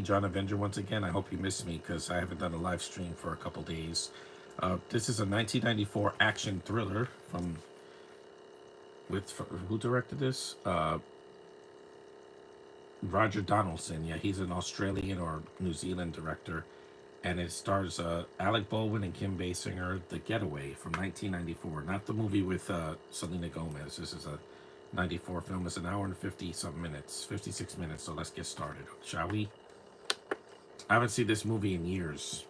John Avenger once again. I hope you missed me because I haven't done a live stream for a couple days. This is a 1994 action thriller from with who directed this? Roger Donaldson. Yeah, he's an Australian or New Zealand director, and it stars Alec Baldwin and Kim Basinger. The Getaway from 1994, not the movie with Selena Gomez. This is a 94 film. It's an hour and 50 something minutes, 56 minutes. So let's get started, shall we? I haven't seen this movie in years.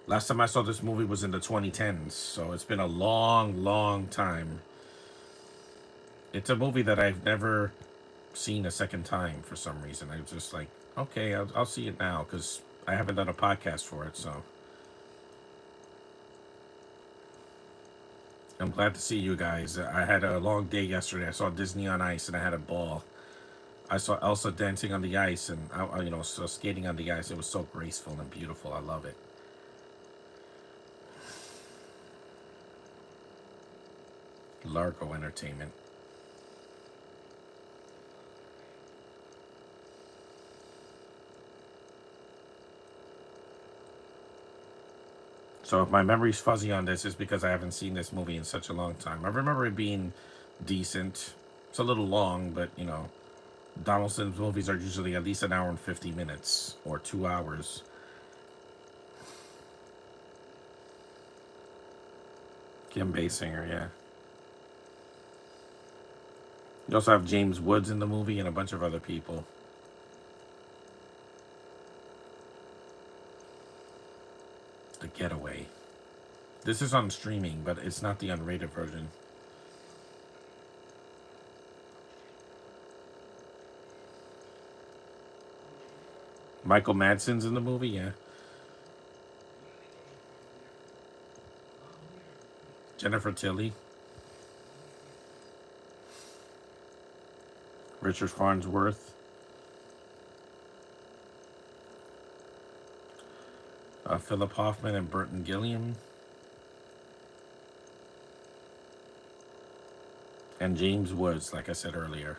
Last time I saw this movie was in the 2010s, so it's been a long, long time. It's a movie that I've never seen a second time for some reason. I was just like, okay, I'll see it now because I haven't done a podcast for it, so I'm glad to see you guys. I had a long day yesterday. I saw Disney on Ice and I had a ball. I saw Elsa dancing on the ice and so skating on the ice. It was so graceful and beautiful. I love it. Largo Entertainment. So if my memory's fuzzy on this, it's because I haven't seen this movie in such a long time. I remember it being decent. It's a little long, but Donaldson's movies are usually at least an hour and 50 minutes or 2 hours. Kim Basinger, yeah. You also have James Woods in the movie and a bunch of other people. The Getaway. This is on streaming, but it's not the unrated version. Michael Madsen's in the movie, yeah. Jennifer Tilly, Richard Farnsworth, Philip Hoffman and Burton Gilliam, and James Woods, like I said earlier.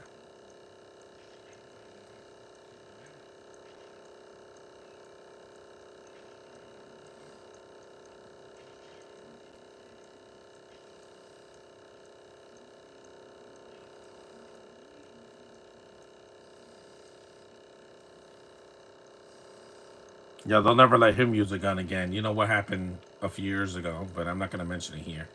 Yeah, they'll never let him use a gun again. You know what happened a few years ago, but I'm not going to mention it here.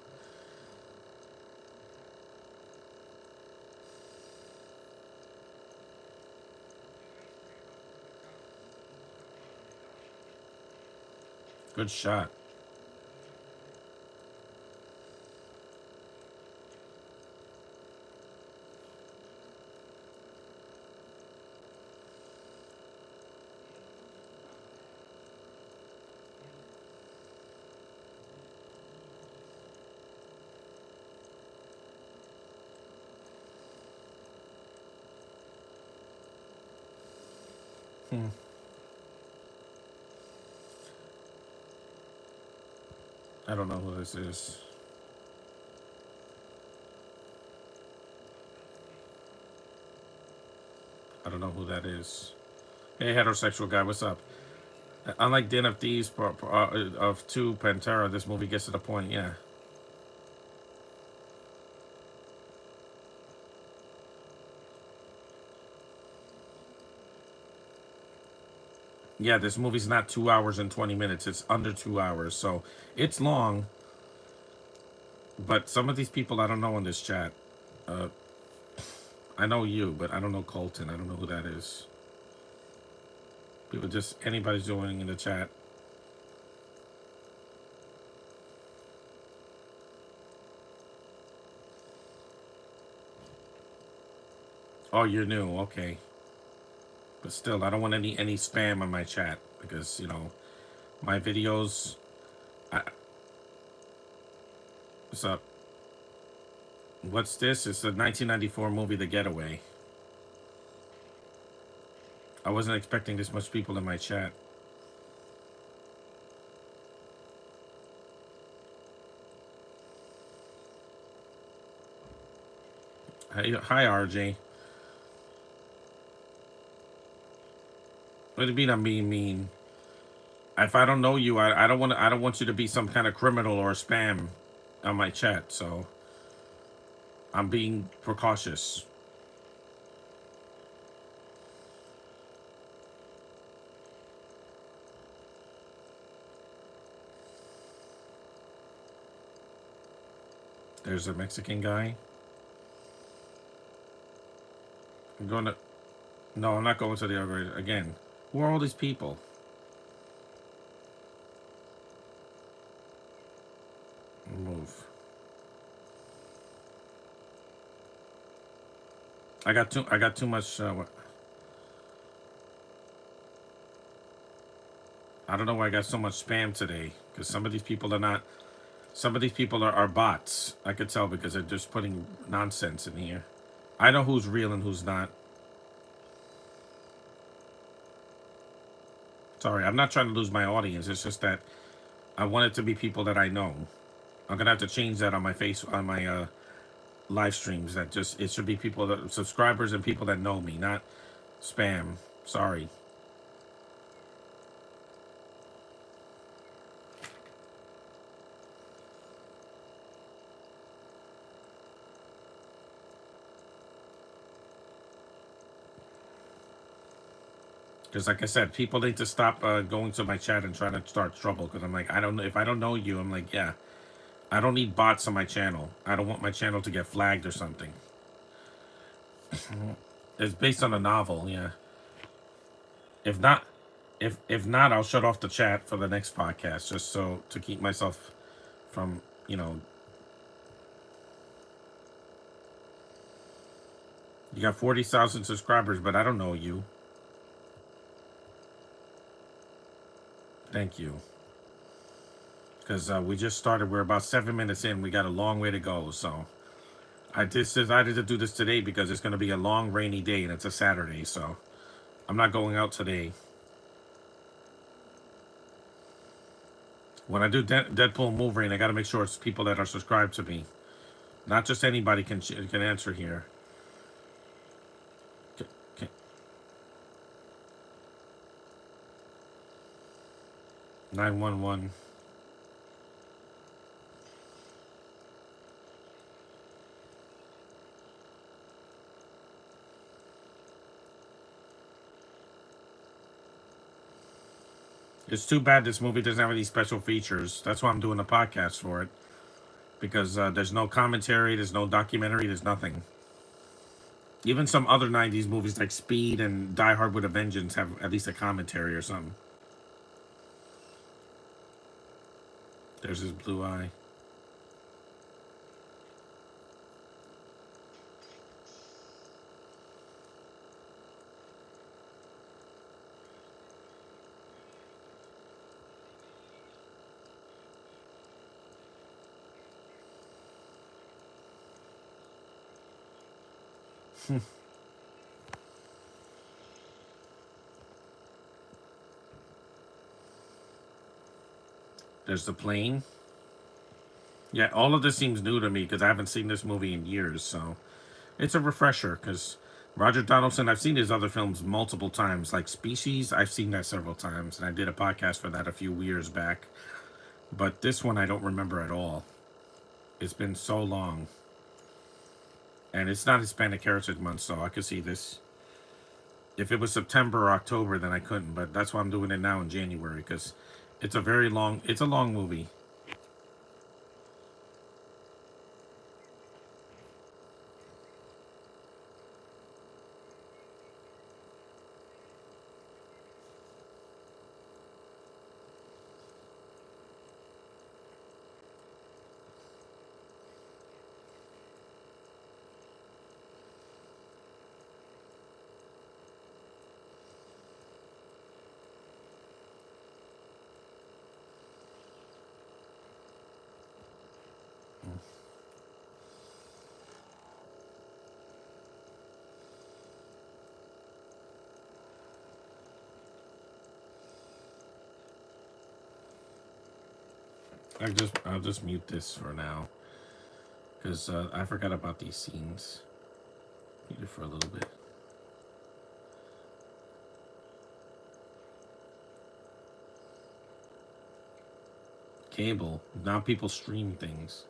Good shot. Hmm. I don't know who this is. I don't know who that is. Hey, heterosexual guy, what's up? Unlike Den of Thieves of 2 Pantera, this movie gets to the point, yeah. Yeah, this movie's not 2 hours and 20 minutes. It's under 2 hours. So it's long, but some of these people I don't know in this chat. Uh, I know you, but I don't know Colton. I don't know who that is. People just, anybody's joining in the chat. Oh, you're new. Okay. But still, I don't want any spam on my chat because, my videos. I, what's up? What's this? It's a 1994 movie, The Getaway. I wasn't expecting this much people in my chat. Hi, RJ. What do you mean I'm being mean? If I don't know you, I don't want you to be some kind of criminal or spam on my chat. So I'm being precautious. There's a Mexican guy. I'm going to. No, I'm not going to the other again. Who are all these people? Move. I got too. I got too much. I don't know why I got so much spam today. Because some of these people are not. Some of these people are bots. I could tell because they're just putting nonsense in here. I know who's real and who's not. Sorry, I'm not trying to lose my audience. It's just that I want it to be people that I know. I'm gonna have to change that on my face on my live streams. That just it should be people that subscribers and people that know me, not spam. Sorry. Because like I said, people need to stop going to my chat and trying to start trouble. Because I'm like, I don't know if I don't know you. I'm like, yeah, I don't need bots on my channel. I don't want my channel to get flagged or something. It's based on a novel, yeah. If not, if not, I'll shut off the chat for the next podcast just so to keep myself from You got 40,000 subscribers, but I don't know you. Thank you. Because we just started. We're about 7 minutes in. We got a long way to go. So I just decided to do this today because it's going to be a long rainy day and it's a Saturday. So I'm not going out today. When I do Deadpool and Wolverine, I got to make sure it's people that are subscribed to me. Not just anybody can answer here. Okay. 911. It's too bad this movie doesn't have any special features. That's why I'm doing a podcast for it. Because there's no commentary, there's no documentary, there's nothing. Even some other 90s movies like Speed and Die Hard with a Vengeance have at least a commentary or something. There's his blue eye. There's the plane. Yeah, all of this seems new to me because I haven't seen this movie in years, so it's a refresher because Roger Donaldson, I've seen his other films multiple times, like Species, I've seen that several times, and I did a podcast for that a few years back. But this one I don't remember at all. It's been so long. And it's not Hispanic Heritage Month, so I could see this. If it was September or October, then I couldn't, but that's why I'm doing it now in January, because it's a long movie. I'll just mute this for now because I forgot about these scenes. Mute it for a little bit. cable. Now people stream things.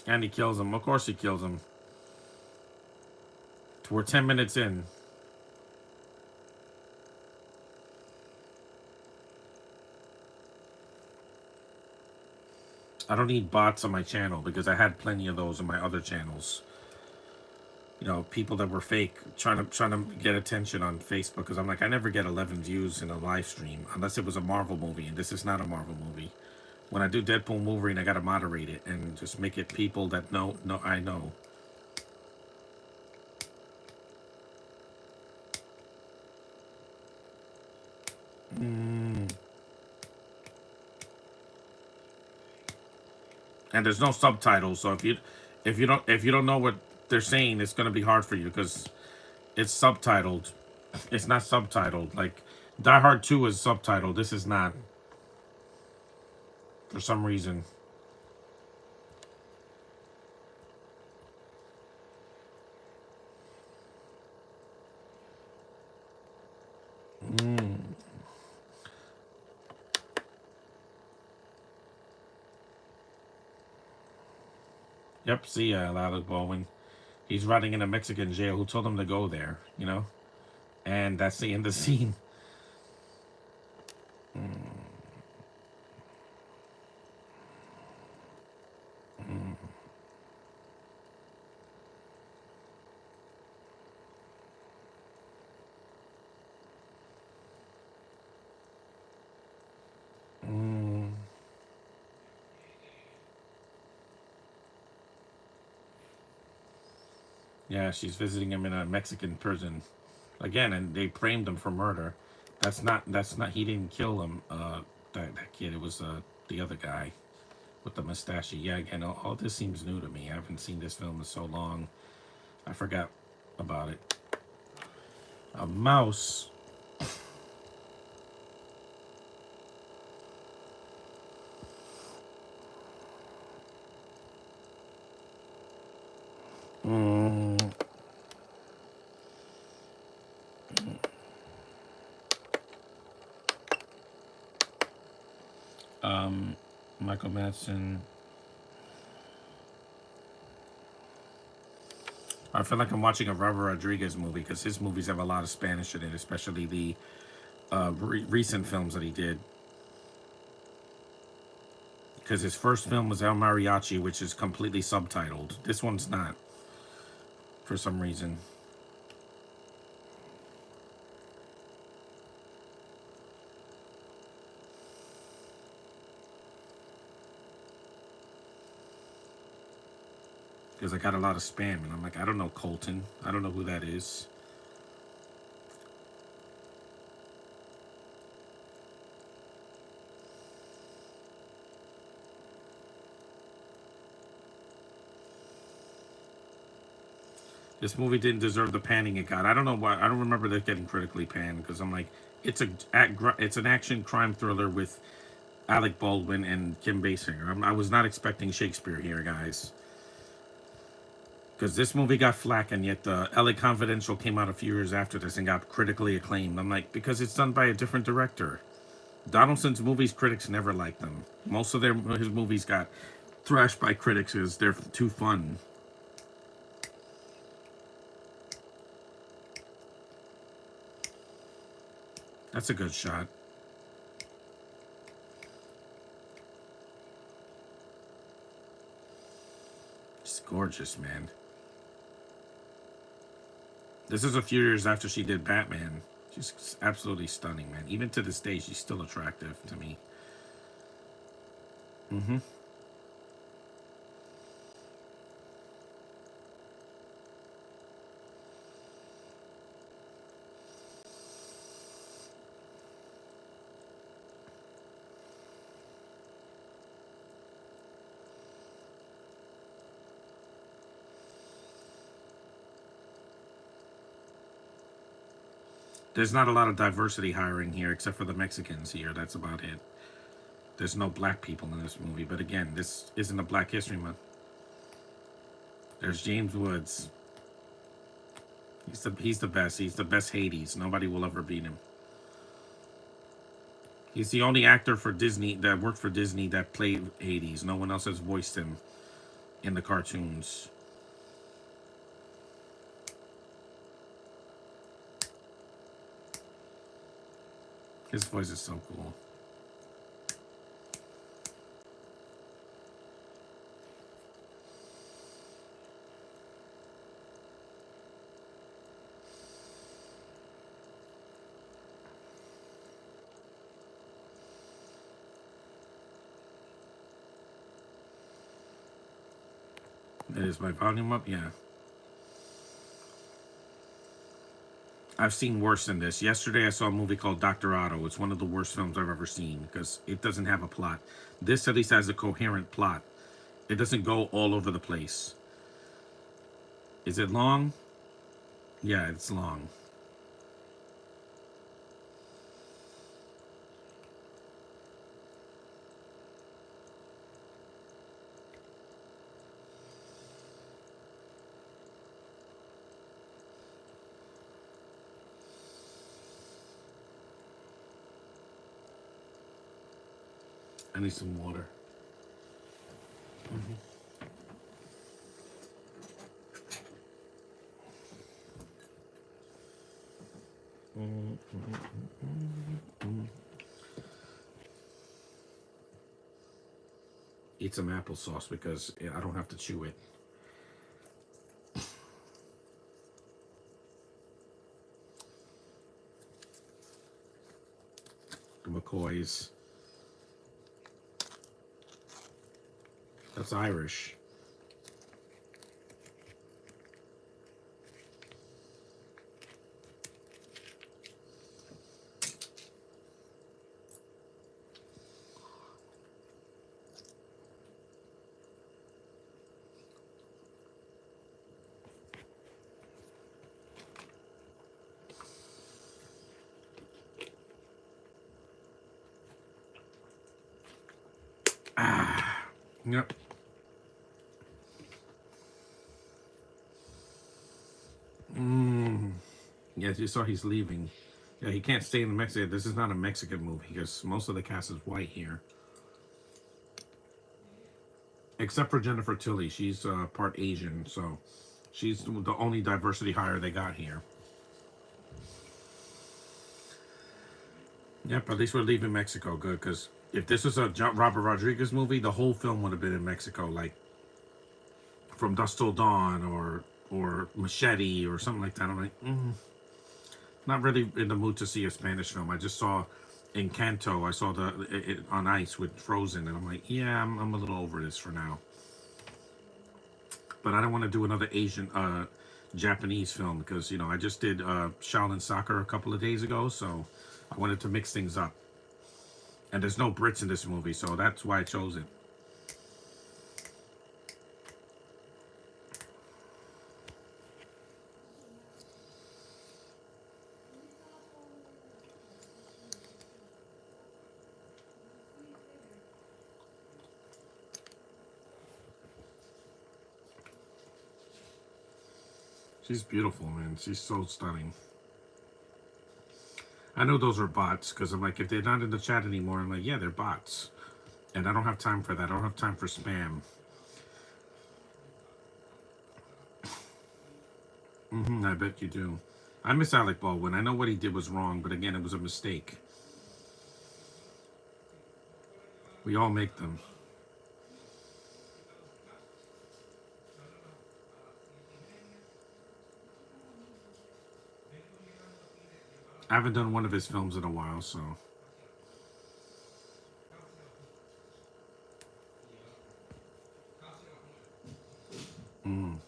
And he kills him. Of course he kills him. We're 10 minutes in. I don't need bots on my channel because I had plenty of those on my other channels. You know, people that were fake trying to get attention on Facebook, because I'm like, I never get 11 views in a live stream unless it was a Marvel movie, and this is not a Marvel movie. When I do Deadpool movie, I gotta moderate it and just make it people that know I know. And there's no subtitles, so if you don't know what they're saying, it's gonna be hard for you because it's subtitled. It's not subtitled. Like Die Hard 2 is subtitled. This is not, for some reason. Yep, see Alec Baldwin. He's rotting in a Mexican jail. Who told him to go there, you know? And that's the end of the scene. Yeah, she's visiting him in a Mexican prison. Again, and they framed him for murder. That's not, he didn't kill him, that kid. It was, the other guy with the mustache. Yeah, again, all this seems new to me. I haven't seen this film in so long. I forgot about it. A mouse. Michael Madsen. I feel like I'm watching a Robert Rodriguez movie because his movies have a lot of Spanish in it, especially the recent films that he did. Because his first film was El Mariachi, which is completely subtitled. This one's not, for some reason. Because I got a lot of spam, and I'm like, I don't know Colton. I don't know who that is. This movie didn't deserve the panning it got. I don't know why. I don't remember that getting critically panned because I'm like, it's an action crime thriller with Alec Baldwin and Kim Basinger. I was not expecting Shakespeare here, guys. Because this movie got flack, and yet the LA Confidential came out a few years after this and got critically acclaimed. I'm like, because it's done by a different director. Donaldson's movies, critics never liked them. Most of his movies got thrashed by critics because they're too fun. That's a good shot. It's gorgeous, man. This is a few years after she did Batman. She's absolutely stunning, man. Even to this day, she's still attractive to me. There's not a lot of diversity hiring here, except for the Mexicans here. That's about it. There's no black people in this movie. But again, this isn't a Black History Month. There's James Woods. He's the best. He's the best Hades. Nobody will ever beat him. He's the only actor for Disney that worked for Disney that played Hades. No one else has voiced him in the cartoons. His voice is so cool. Is my volume up? Yeah. I've seen worse than this. Yesterday I saw a movie called Dr. Otto. It's one of the worst films I've ever seen because it doesn't have a plot. This at least has a coherent plot. It doesn't go all over the place. Is it long? Yeah, it's long. I need some water. Eat some applesauce because I don't have to chew it. The McCoys. That's Irish. Yep. Yes, you saw he's leaving. Yeah, he can't stay in Mexico. This is not a Mexican movie because most of the cast is white here. Except for Jennifer Tilly. She's part Asian, so she's the only diversity hire they got here. Yep, at least we're leaving Mexico. Good, because if this was a Robert Rodriguez movie, the whole film would have been in Mexico, like From Dusk Till Dawn or Machete or something like that. I'm like, not really in the mood to see a Spanish film. I just saw Encanto. I saw it on ice with Frozen, and I'm like, yeah, I'm a little over this for now. But I don't want to do another Asian, Japanese film because I just did Shaolin Soccer a couple of days ago, so I wanted to mix things up. And there's no Brits in this movie, so that's why I chose it. She's beautiful, man. She's so stunning. I know those are bots because I'm like, if they're not in the chat anymore, I'm like, yeah, they're bots. And I don't have time for that. I don't have time for spam. I bet you do. I miss Alec Baldwin. I know what he did was wrong, but again, it was a mistake. We all make them. I haven't done one of his films in a while, so. And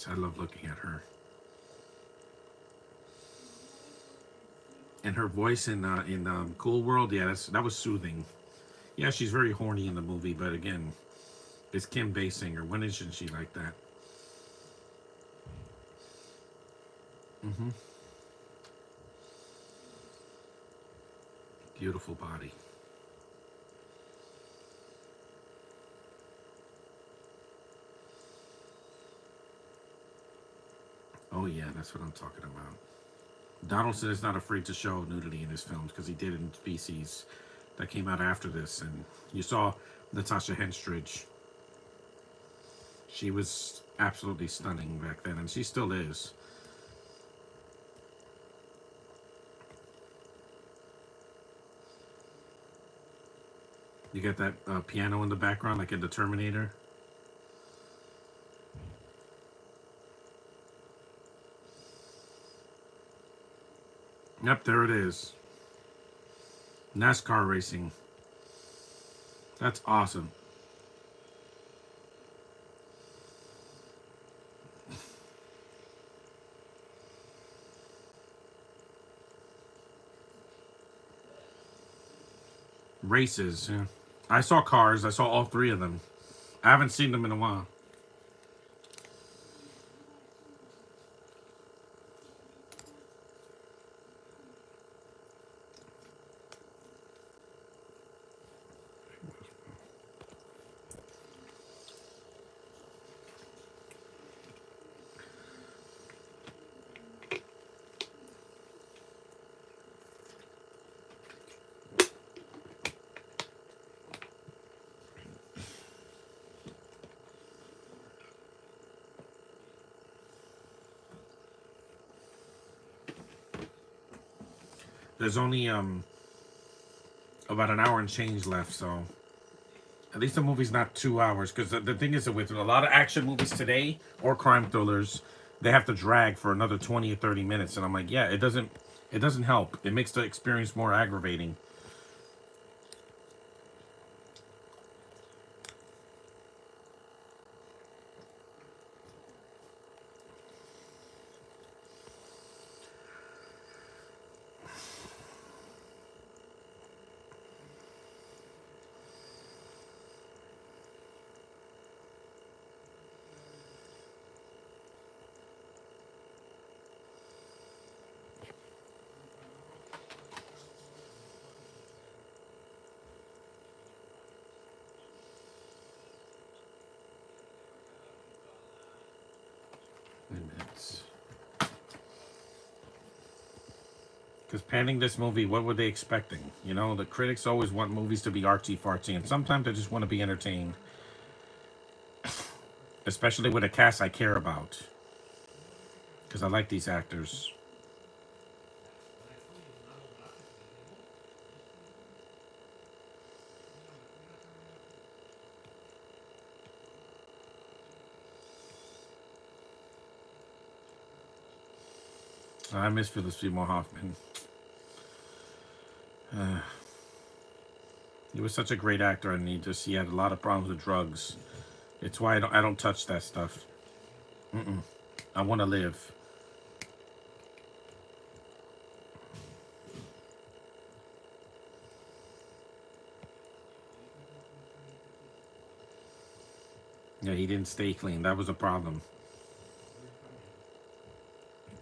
I love looking at her. And her voice in Cool World, yeah, that was soothing. Yeah, she's very horny in the movie, but again, it's Kim Basinger. When isn't she like that? Hmm. Beautiful body. Oh yeah, that's what I'm talking about. Donaldson is not afraid to show nudity in his films because he did in Species that came out after this, and you saw Natasha Henstridge. She was absolutely stunning back then, and she still is. You get that piano in the background, like in the Terminator. Yep, there it is. NASCAR racing. That's awesome. Races. Yeah. I saw Cars. I saw all three of them. I haven't seen them in a while. There's only about an hour and change left, so at least the movie's not 2 hours. Because the thing is, that with a lot of action movies today or crime thrillers, they have to drag for another 20 or 30 minutes, and I'm like, yeah, it doesn't help. It makes the experience more aggravating. Because panning this movie, what were they expecting? You know, the critics always want movies to be artsy fartsy, and sometimes I just want to be entertained, especially with a cast I care about, because I like these actors. I miss Philip Seymour Hoffman. He was such a great actor, and he had a lot of problems with drugs. It's why I don't touch that stuff. I want to live. Yeah, he didn't stay clean. That was a problem.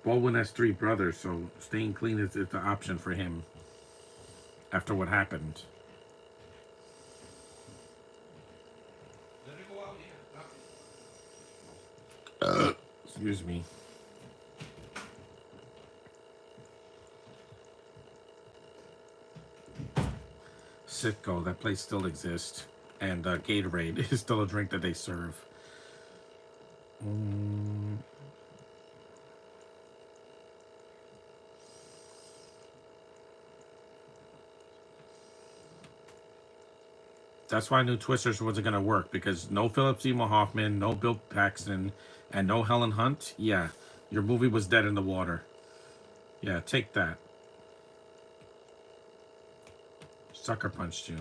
Baldwin has three brothers, so staying clean is the option for him after what happened. Excuse me. Sitco, that place still exists. And Gatorade is still a drink that they serve. Mm, that's why I knew Twisters wasn't going to work, because no Philip Seymour Hoffman, no Bill Paxton, and no Helen Hunt. Yeah, your movie was dead in the water. Yeah, take that. Sucker punched you.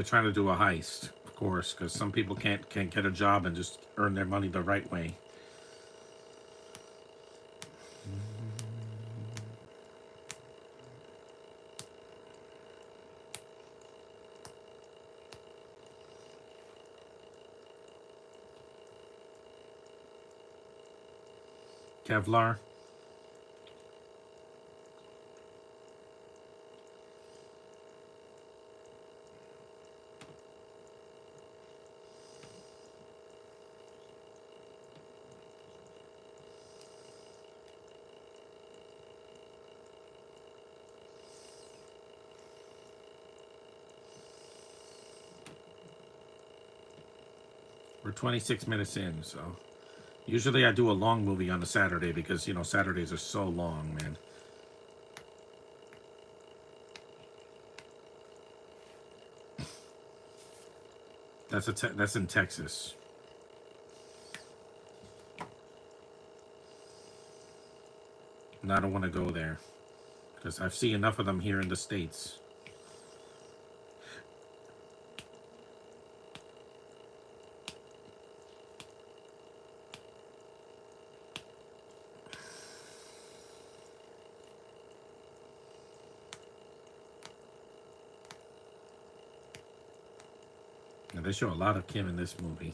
They're trying to do a heist, of course, because some people can't get a job and just earn their money the right way. Kevlar. We're 26 minutes in, so usually I do a long movie on a Saturday because, you know, Saturdays are so long, man. That's in Texas. And I don't want to go there because I've seen enough of them here in the States. And they show a lot of Kim in this movie.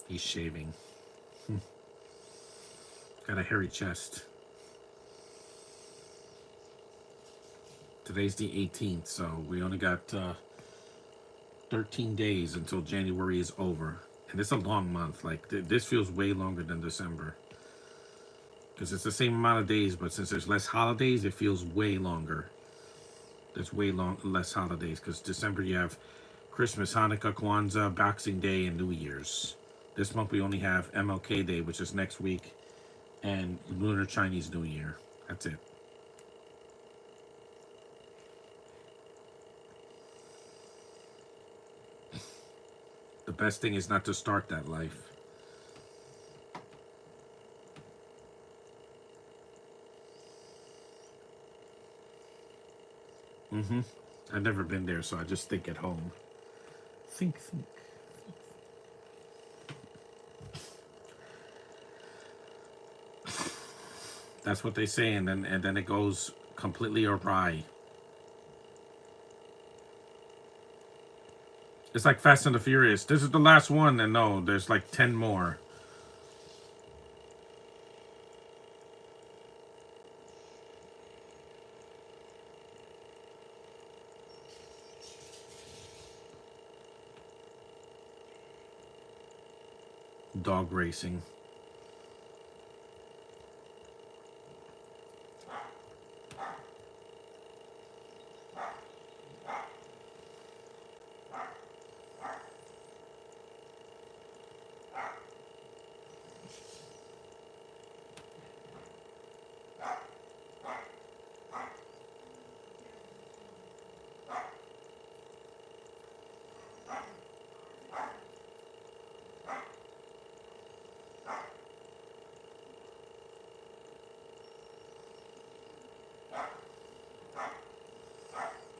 He's shaving. Got a hairy chest. Today's the 18th, so we only got 13 days until January is over. And it's a long month. Like, this feels way longer than December. Because it's the same amount of days, but since there's less holidays, it feels way longer. There's less holidays. Because December you have Christmas, Hanukkah, Kwanzaa, Boxing Day, and New Year's. This month we only have MLK Day, which is next week, and Lunar Chinese New Year. That's it. The best thing is not to start that life. I've never been there, so I just think at home. Think. That's what they say, and then it goes completely awry. It's like Fast and the Furious. This is the last one, and no, there's like 10 more. Dog racing.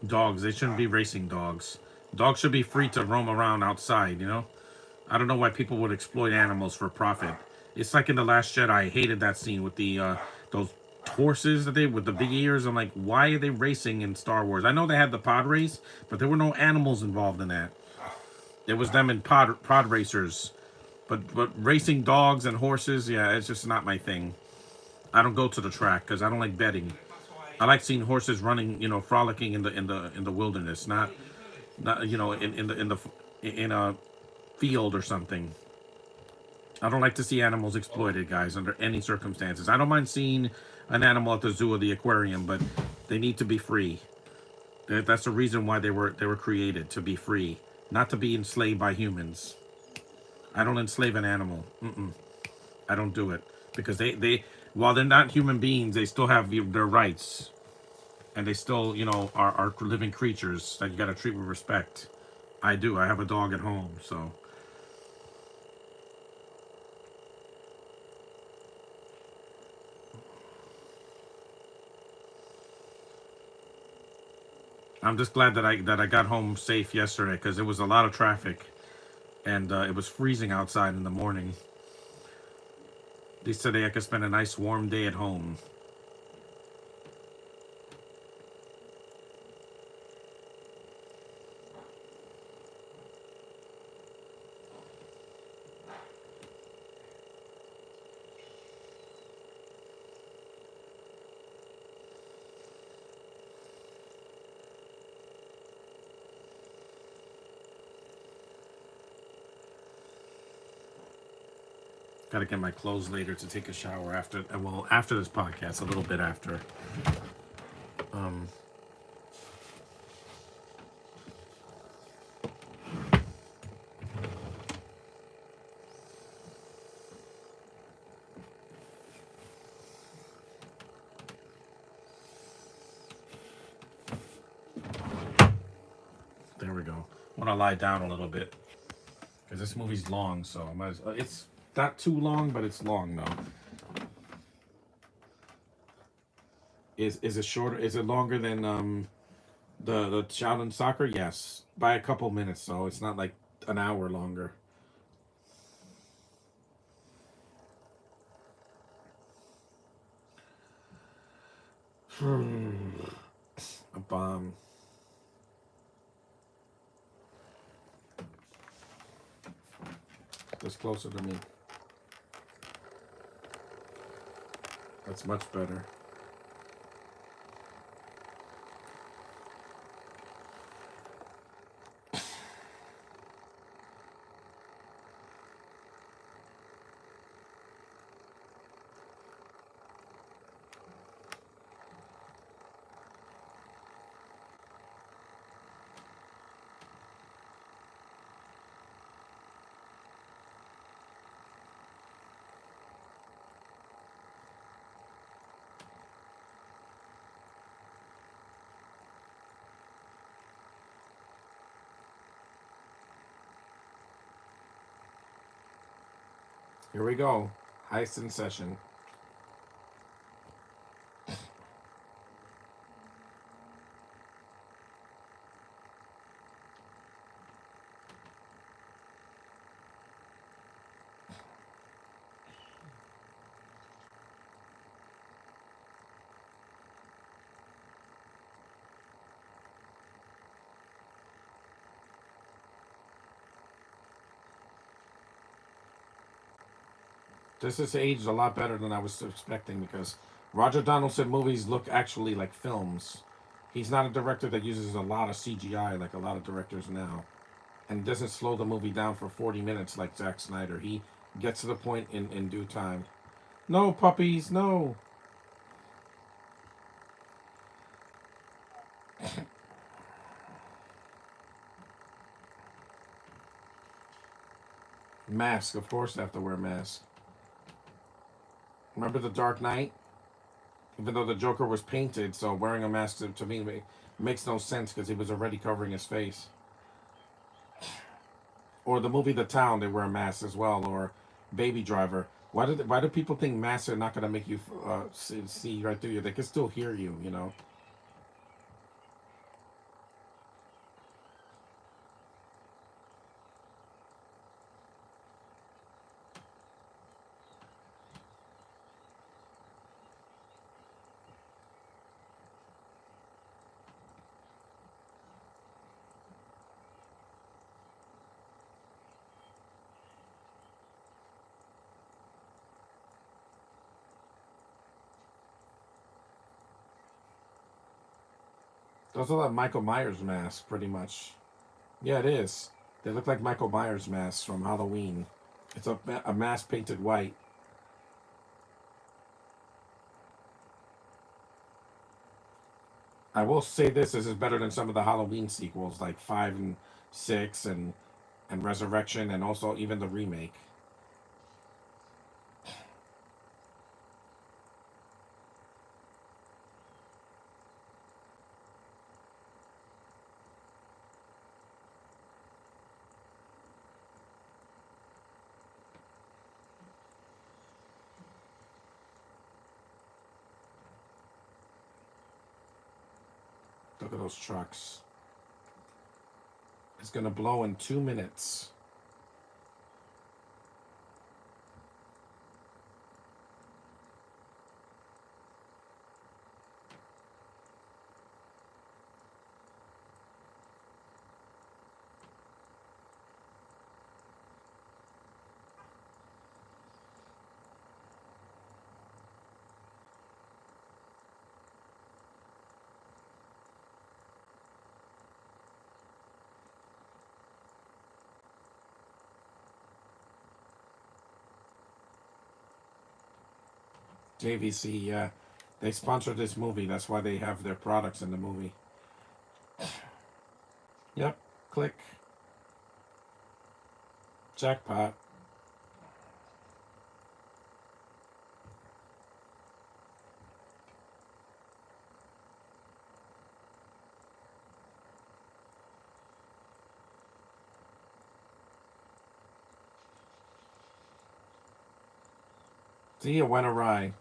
Dogs, they shouldn't be racing dogs. Dogs should be free to roam around outside, you know? I don't know why people would exploit animals for profit. It's like in The Last Jedi. I hated that scene with the those horses that they with the big ears. I'm like, why are they racing in Star Wars? I know they had the pod race, but there were no animals involved in that. It was them in pod racers. But racing dogs and horses, yeah, it's just not my thing. I don't go to the track because I don't like betting. I like seeing horses running, you know, frolicking in the wilderness, not you know in a field or something. I don't like to see animals exploited, guys, under any circumstances. I don't mind seeing an animal at the zoo or the aquarium, but they need to be free. That's the reason why they were created, to be free, not to be enslaved by humans. I don't enslave an animal. I don't do it because they while they're not human beings, they still have their rights. and they still, are living creatures that you got to treat with respect. I do. I have a dog at home, so I'm just glad that I got home safe yesterday because there was a lot of traffic and it was freezing outside in the morning. At least today I could spend a nice warm day at home. Got to get my clothes later to take a shower after. Well, after this podcast, a little bit after. Um, there we go. I want to lie down a little bit because this movie's long, so I might it's not too long, but it's long though. Is it shorter? Is it longer than the Shaolin Soccer? Yes, by a couple minutes, so it's not like an hour longer. A bomb. That's closer to me. That's much better. Here we go. Heist in session. This has aged a lot better than I was expecting because Roger Donaldson movies look actually like films. He's not a director that uses a lot of CGI like a lot of directors now, and doesn't slow the movie down for 40 minutes like Zack Snyder. He gets to the point in due time. No puppies, no. Mask, of course, they have to wear mask. Remember the Dark Knight? Even though the Joker was painted, so wearing a mask to me makes no sense because he was already covering his face. Or the movie The Town, they wear a mask as well. Or Baby Driver. Why do people think masks are not going to make you see right through you? They can still hear you, you know. Those are like Michael Myers masks, pretty much. Yeah, it is. They look like Michael Myers masks from Halloween. It's a mask painted white. I will say this is better than some of the Halloween sequels like 5 and 6 and Resurrection and also even the remake. Look at those trucks. It's gonna blow in 2 minutes. JVC, yeah. They sponsored this movie. That's why they have their products in the movie. Yep. Click. Jackpot. See, it went awry.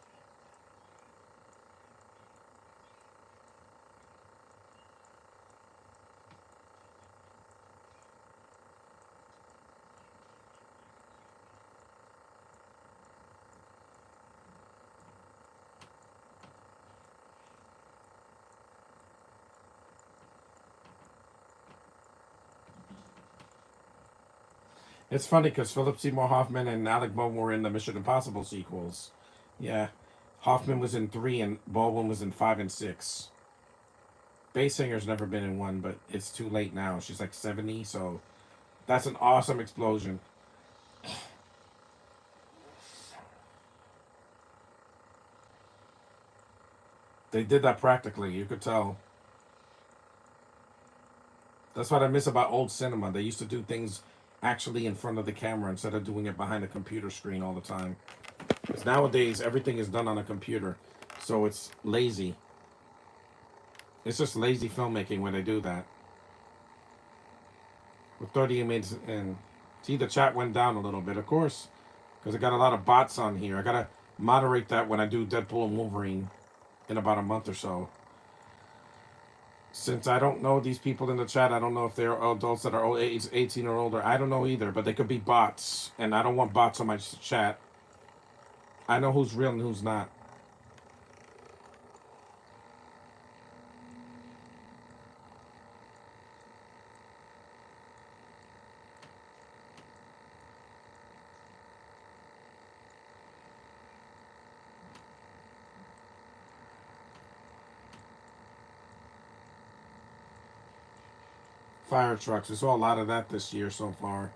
It's funny because Philip Seymour Hoffman and Alec Baldwin were in the Mission Impossible sequels. Yeah. Hoffman was in 3 and Baldwin was in 5 and 6. Basinger's never been in one, but it's too late now. She's like 70, so that's an awesome explosion. They did that practically, you could tell. That's what I miss about old cinema. They used to do things actually in front of the camera instead of doing it behind a computer screen all the time. Because nowadays, everything is done on a computer. So it's lazy. It's just lazy filmmaking when they do that. With 30 minutes in. See, the chat went down a little bit, of course. Because I got a lot of bots on here. I got to moderate that when I do Deadpool and Wolverine in about a month or so. Since I don't know these people in the chat, I don't know if they're adults that are 18 or older. I don't know either, but they could be bots. And I don't want bots on my chat. I know who's real and who's not. Fire trucks. We saw a lot of that this year so far.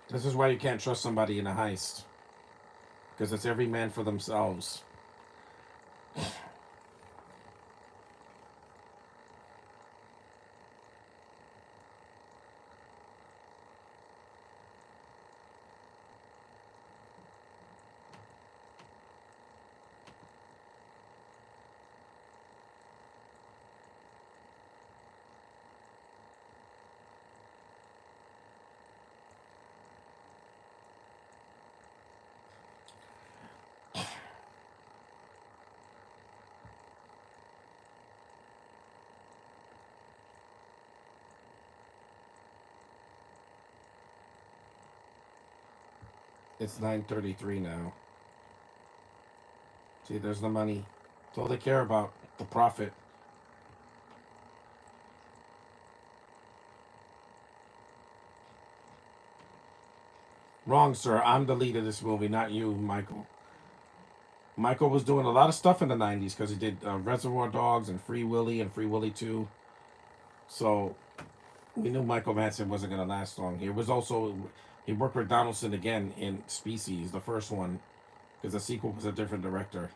This is why you can't trust somebody in a heist. Because it's every man for themselves. It's 9:33 now. See, there's the money. It's all they care about. The profit. Wrong, sir. I'm the lead of this movie, not you, Michael. Michael was doing a lot of stuff in the '90s because he did Reservoir Dogs and Free Willy and Free Willy 2. So we knew Michael Madsen wasn't going to last long. He was also he worked with Donaldson again in Species, the first one, because the sequel was a different director.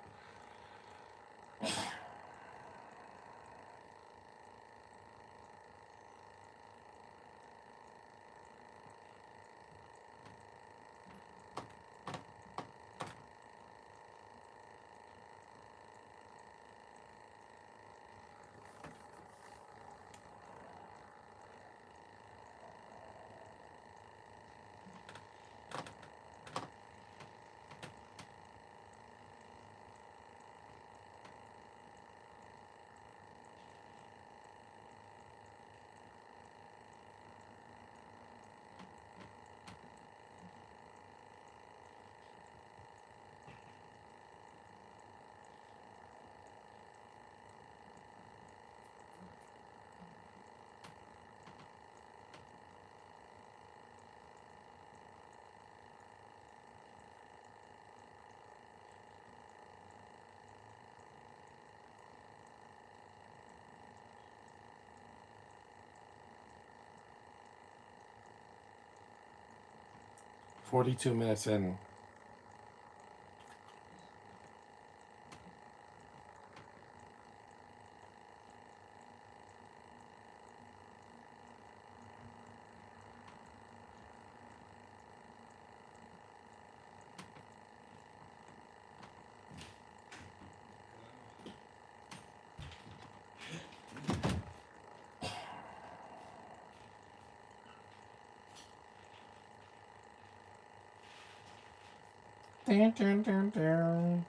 42 minutes in. Dun, dun, dun, dun.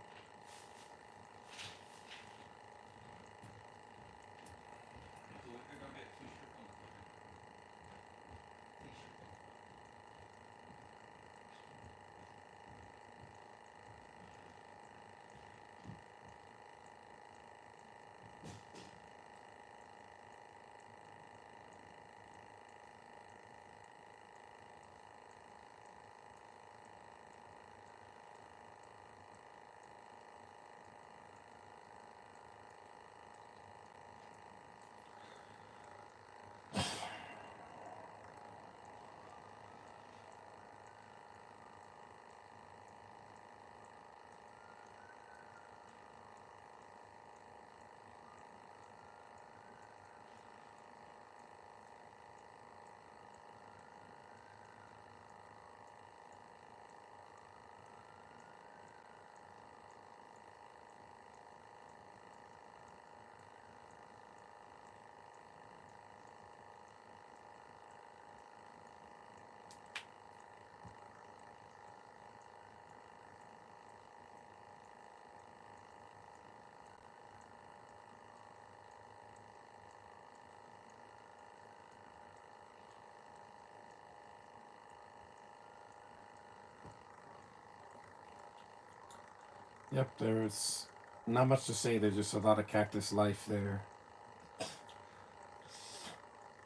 Yep, there's not much to say. There's just a lot of cactus life there.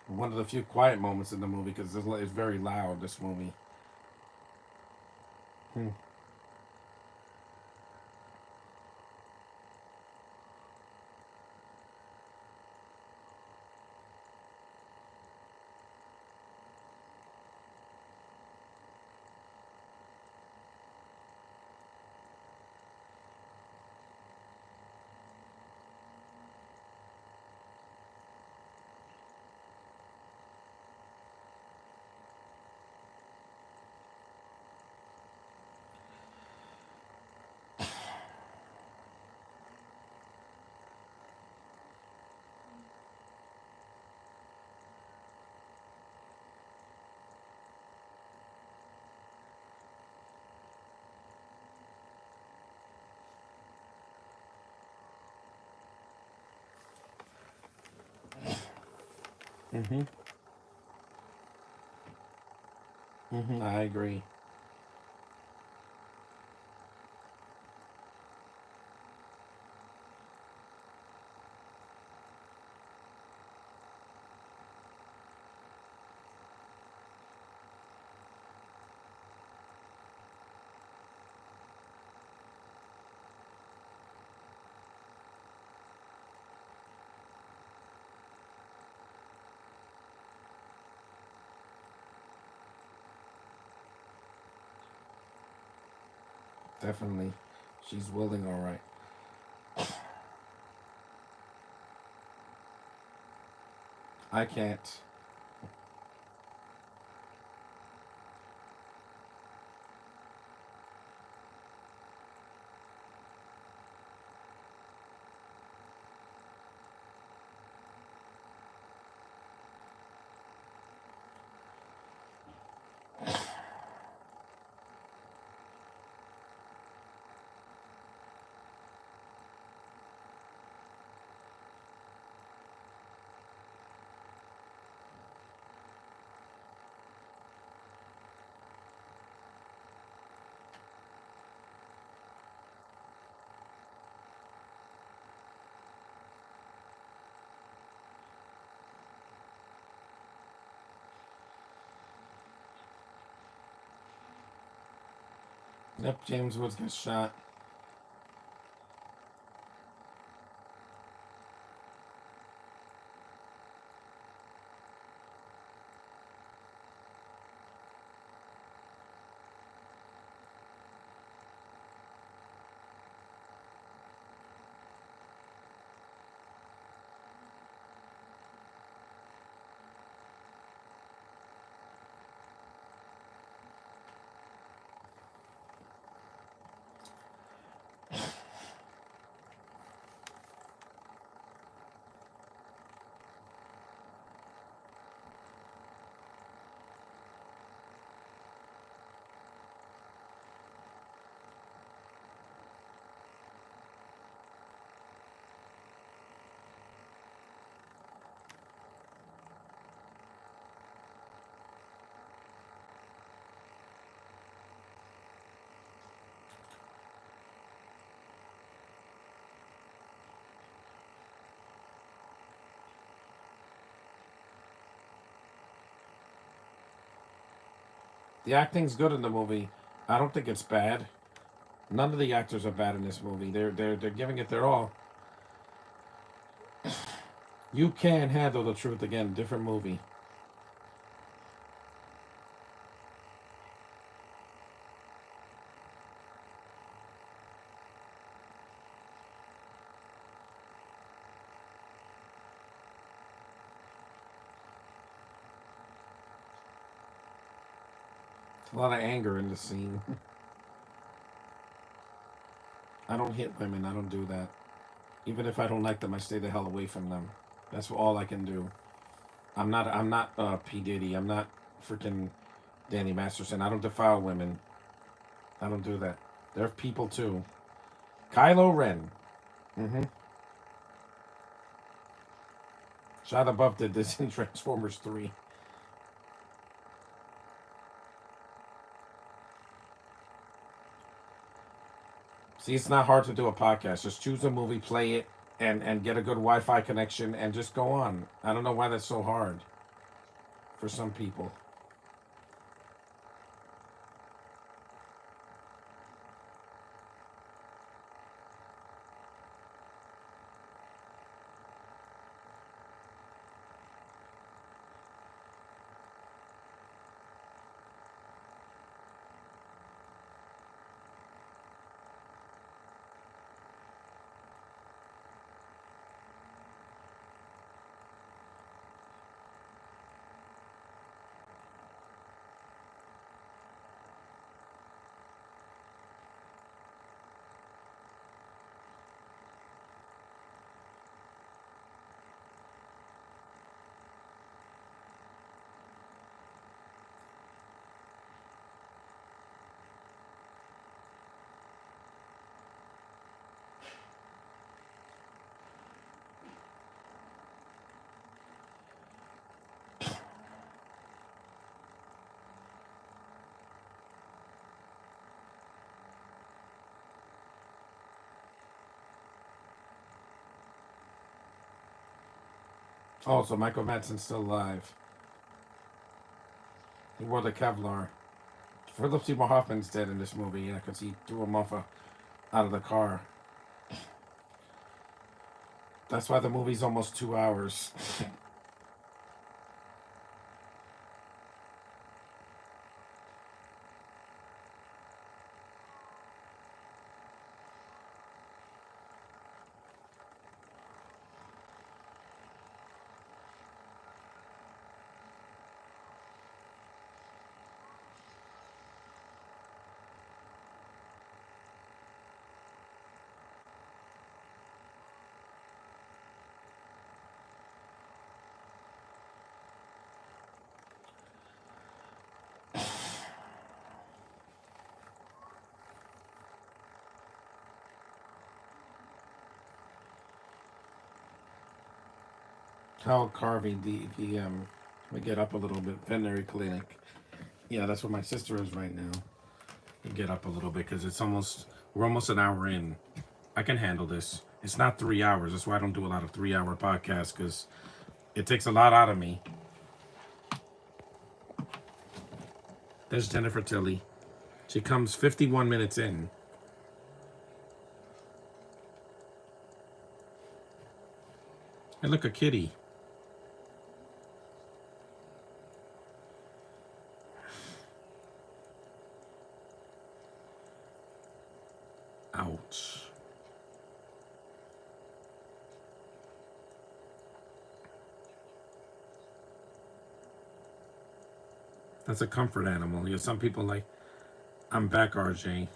One of the few quiet moments in the movie because it's very loud. This movie. Hmm. Mm-hmm. Mm-hmm. I agree. definitely. She's willing, all right. I can't. Yep, James Woods gets shot. The acting's good in the movie. I don't think it's bad. None of the actors are bad in this movie. They're giving it their all. You Can Handle the Truth again. Different movie. A lot of anger in the scene. I don't hit women. I don't do that. Even if I don't like them, I stay the hell away from them. That's all I can do. I'm not P Diddy. I'm not freaking Danny Masterson. I don't defile women. I don't do that. They're people too. Kylo Ren. Mm-hmm. Shia LaBeouf did this in Transformers 3. See, it's not hard to do a podcast. Just choose a movie, play it, and get a good Wi-Fi connection, and just go on. I don't know why that's so hard for some people. Oh, so Michael Madsen's still alive. He wore the Kevlar. Philip Seymour Hoffman's dead in this movie, yeah, because he threw him off out of the car. That's why the movie's almost 2 hours. How carving we get up a little bit. Veterinary clinic. Yeah, that's where my sister is right now. You get up a little bit because we're almost an hour in. I can handle this. It's not 3 hours. That's why I don't do a lot of 3 hour podcasts because it takes a lot out of me. There's Jennifer Tilly. She comes 51 minutes in. Hey, look, a kitty. Ouch. That's a comfort animal. Yeah, some people like, I'm back, RJ.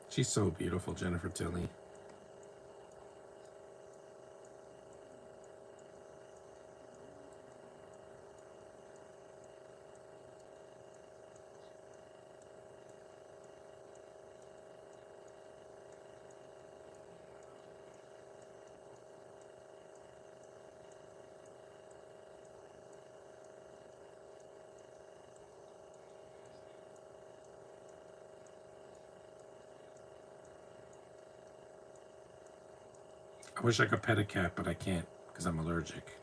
She's so beautiful, Jennifer Tilly. I wish I could pet a cat, but I can't because I'm allergic.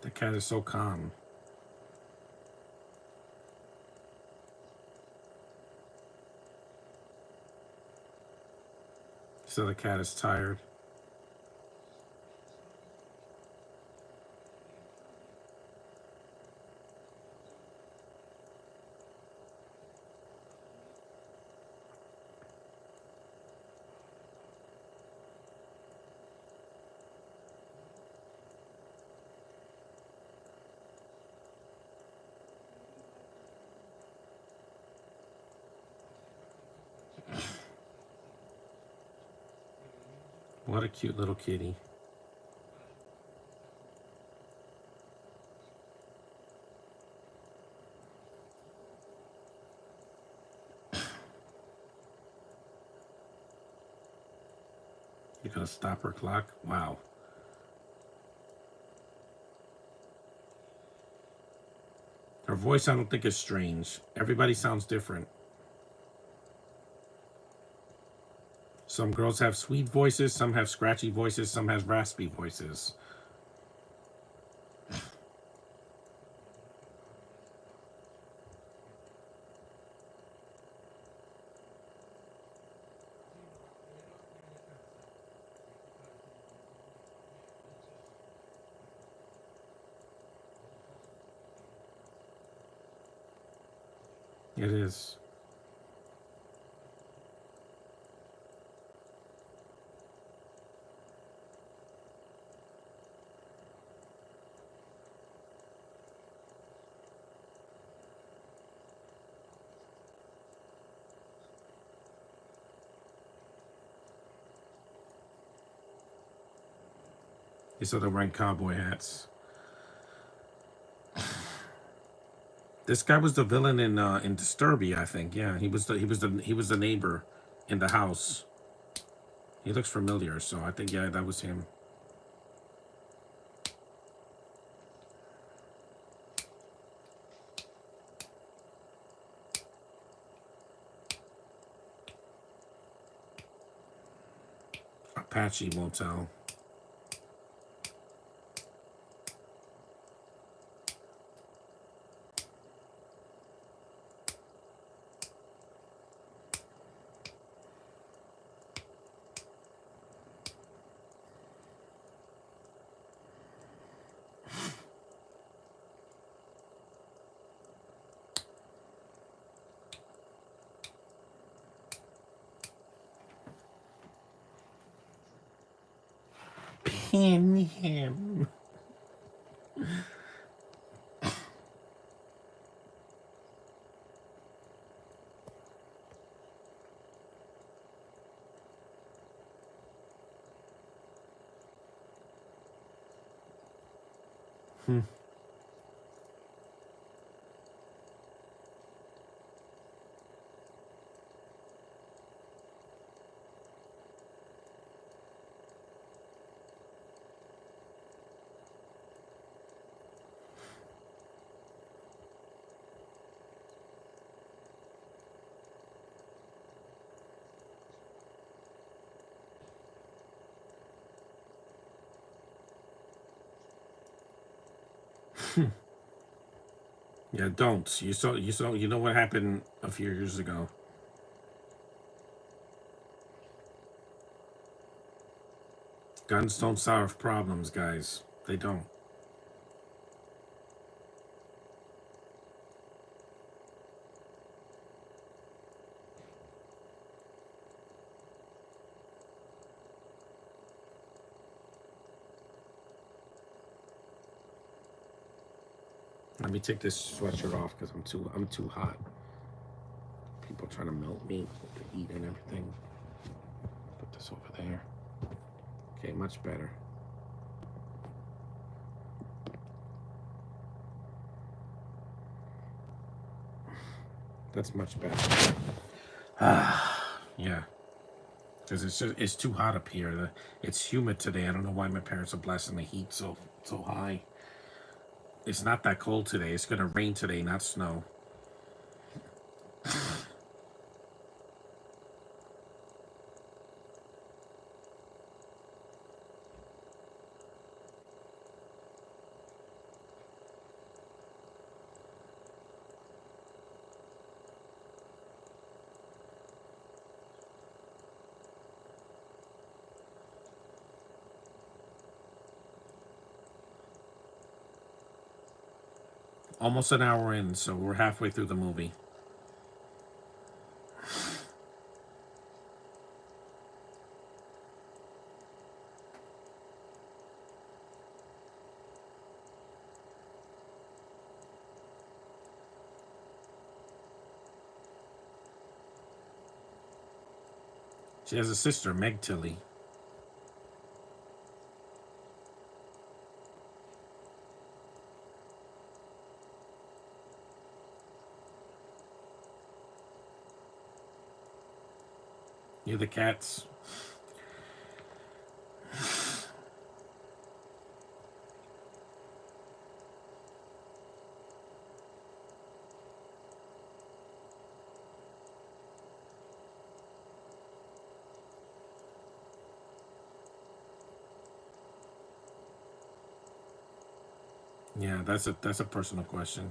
The cat is so calm. So the cat is tired. What a cute little kitty. You're gonna stop her clock? Wow. Her voice, I don't think, is strange. Everybody sounds different. Some girls have sweet voices, some have scratchy voices, some have raspy voices. It is. They said they're wearing cowboy hats. This guy was the villain in Disturbia, I think. Yeah, he was the neighbor in the house. He looks familiar, so I think yeah, that was him. Apache Motel. Pin him. Hmm. Yeah, don't. You know what happened a few years ago. Guns don't solve problems, guys. They don't. Let me take this sweatshirt off because I'm too hot. People trying to melt me with the heat and everything. Put this over there. Okay, much better. That's much better. Yeah, because it's too hot up here. It's humid today. I don't know why my parents are blasting the heat so high. It's not that cold today. It's gonna rain today, not snow. Almost an hour in, so we're halfway through the movie. She has a sister, Meg Tilly. You the cats. Yeah, that's a personal question.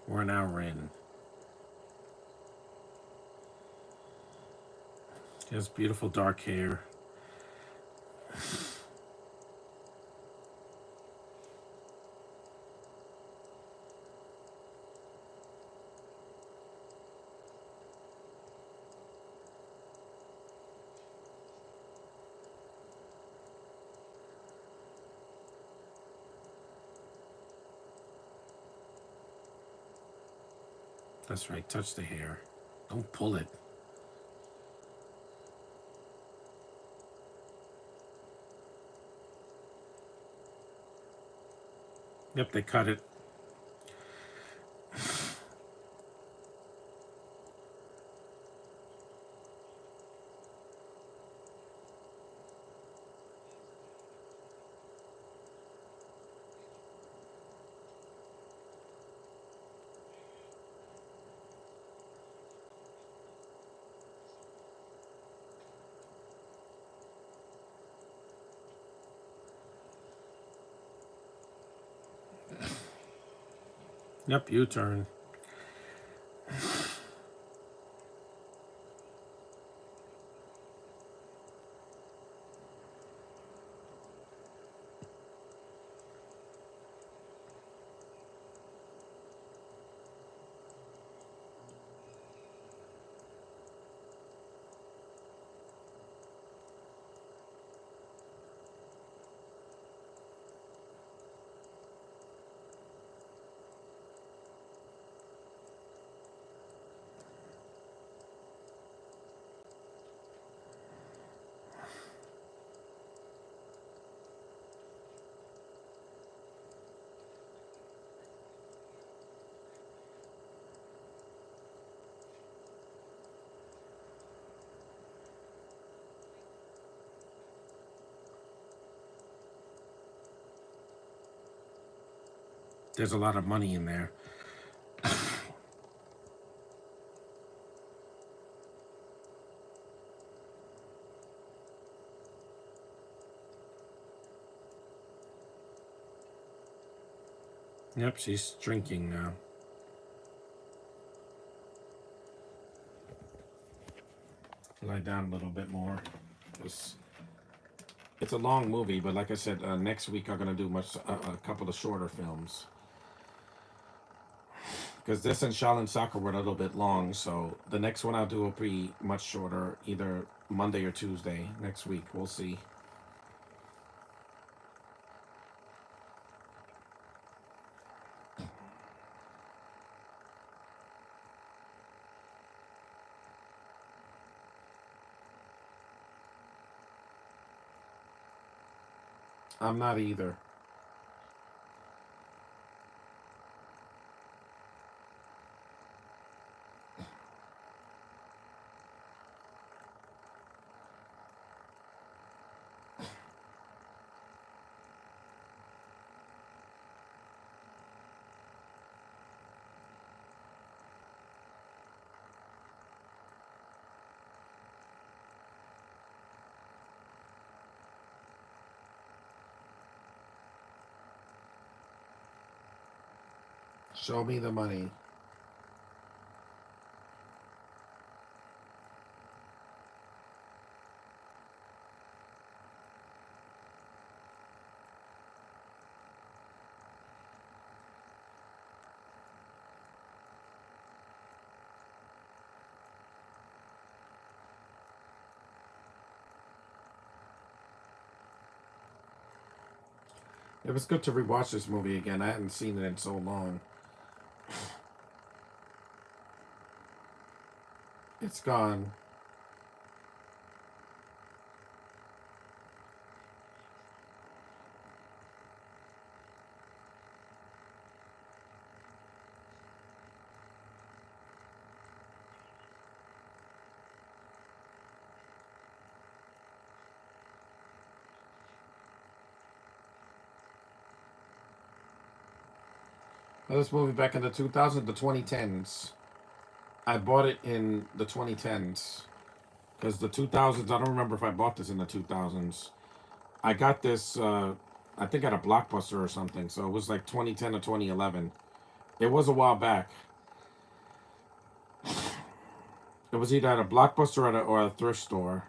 We're an hour in. She has beautiful dark hair. That's right. Touch the hair. Don't pull it. Yep, they cut it. Yep, U-turn. There's a lot of money in there. Yep, she's drinking now. Lie down a little bit more. It's, it's a long movie, but like I said, next week I'm gonna do a couple of shorter films because this and Shaolin Soccer were a little bit long. So the next one I'll do will be much shorter, either Monday or Tuesday next week. We'll see. I'm not either. Show me the money. It was good to rewatch this movie again. I hadn't seen it in so long. It's gone. This movie back in the 2000s, the 2010s. I bought it in the 2010s because the 2000s. I don't remember if I bought this in the 2000s. I got this. I think at a Blockbuster or something. So it was like 2010 or 2011. It was a while back. It was either at a Blockbuster or a thrift store.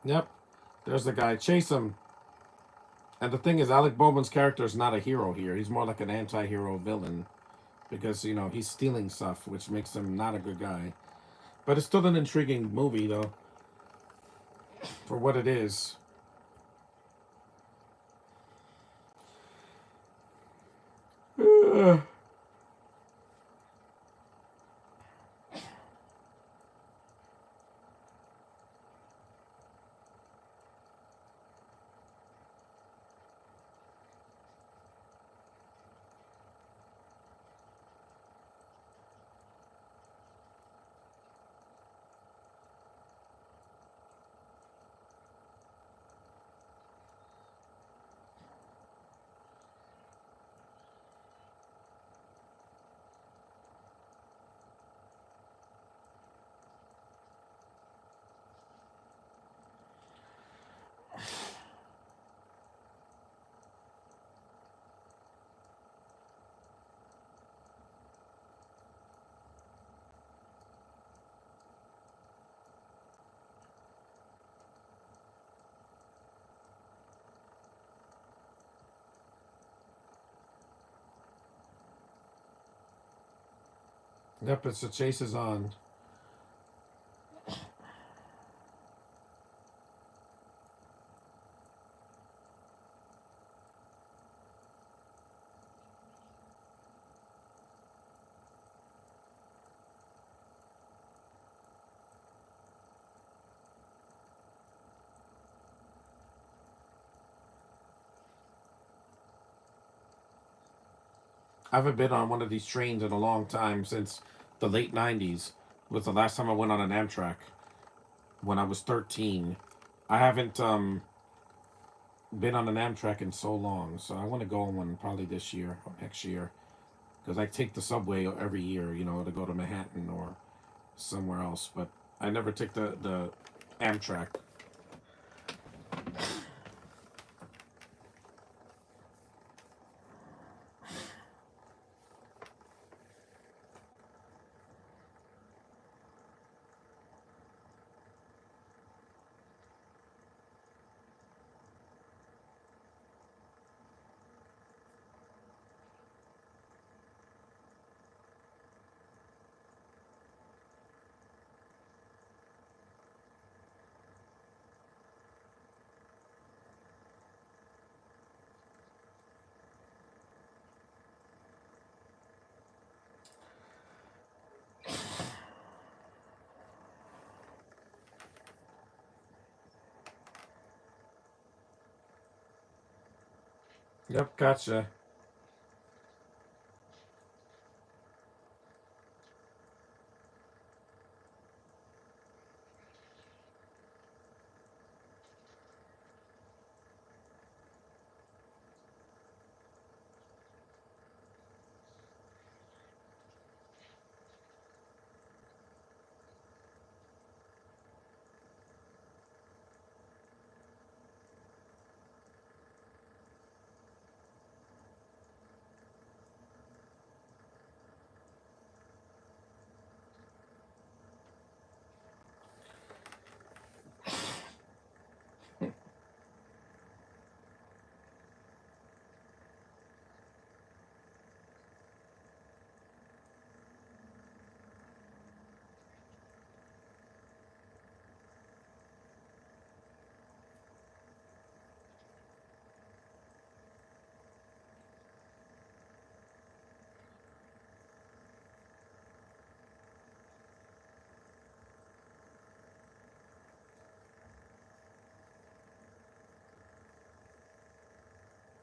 Yep. There's the guy. Chase him. And the thing is, Alec Baldwin's character is not a hero here. He's more like an anti-hero villain because he's stealing stuff, which makes him not a good guy. But it's still an intriguing movie, though, for what it is. Yep, it's the chase is on. I haven't been on one of these trains in a long time since the late '90s. Was the last time I went on an Amtrak when I was 13. I haven't been on an Amtrak in so long, so I want to go on one probably this year or next year because I take the subway every year, to go to Manhattan or somewhere else. But I never take the Amtrak. Yep, gotcha.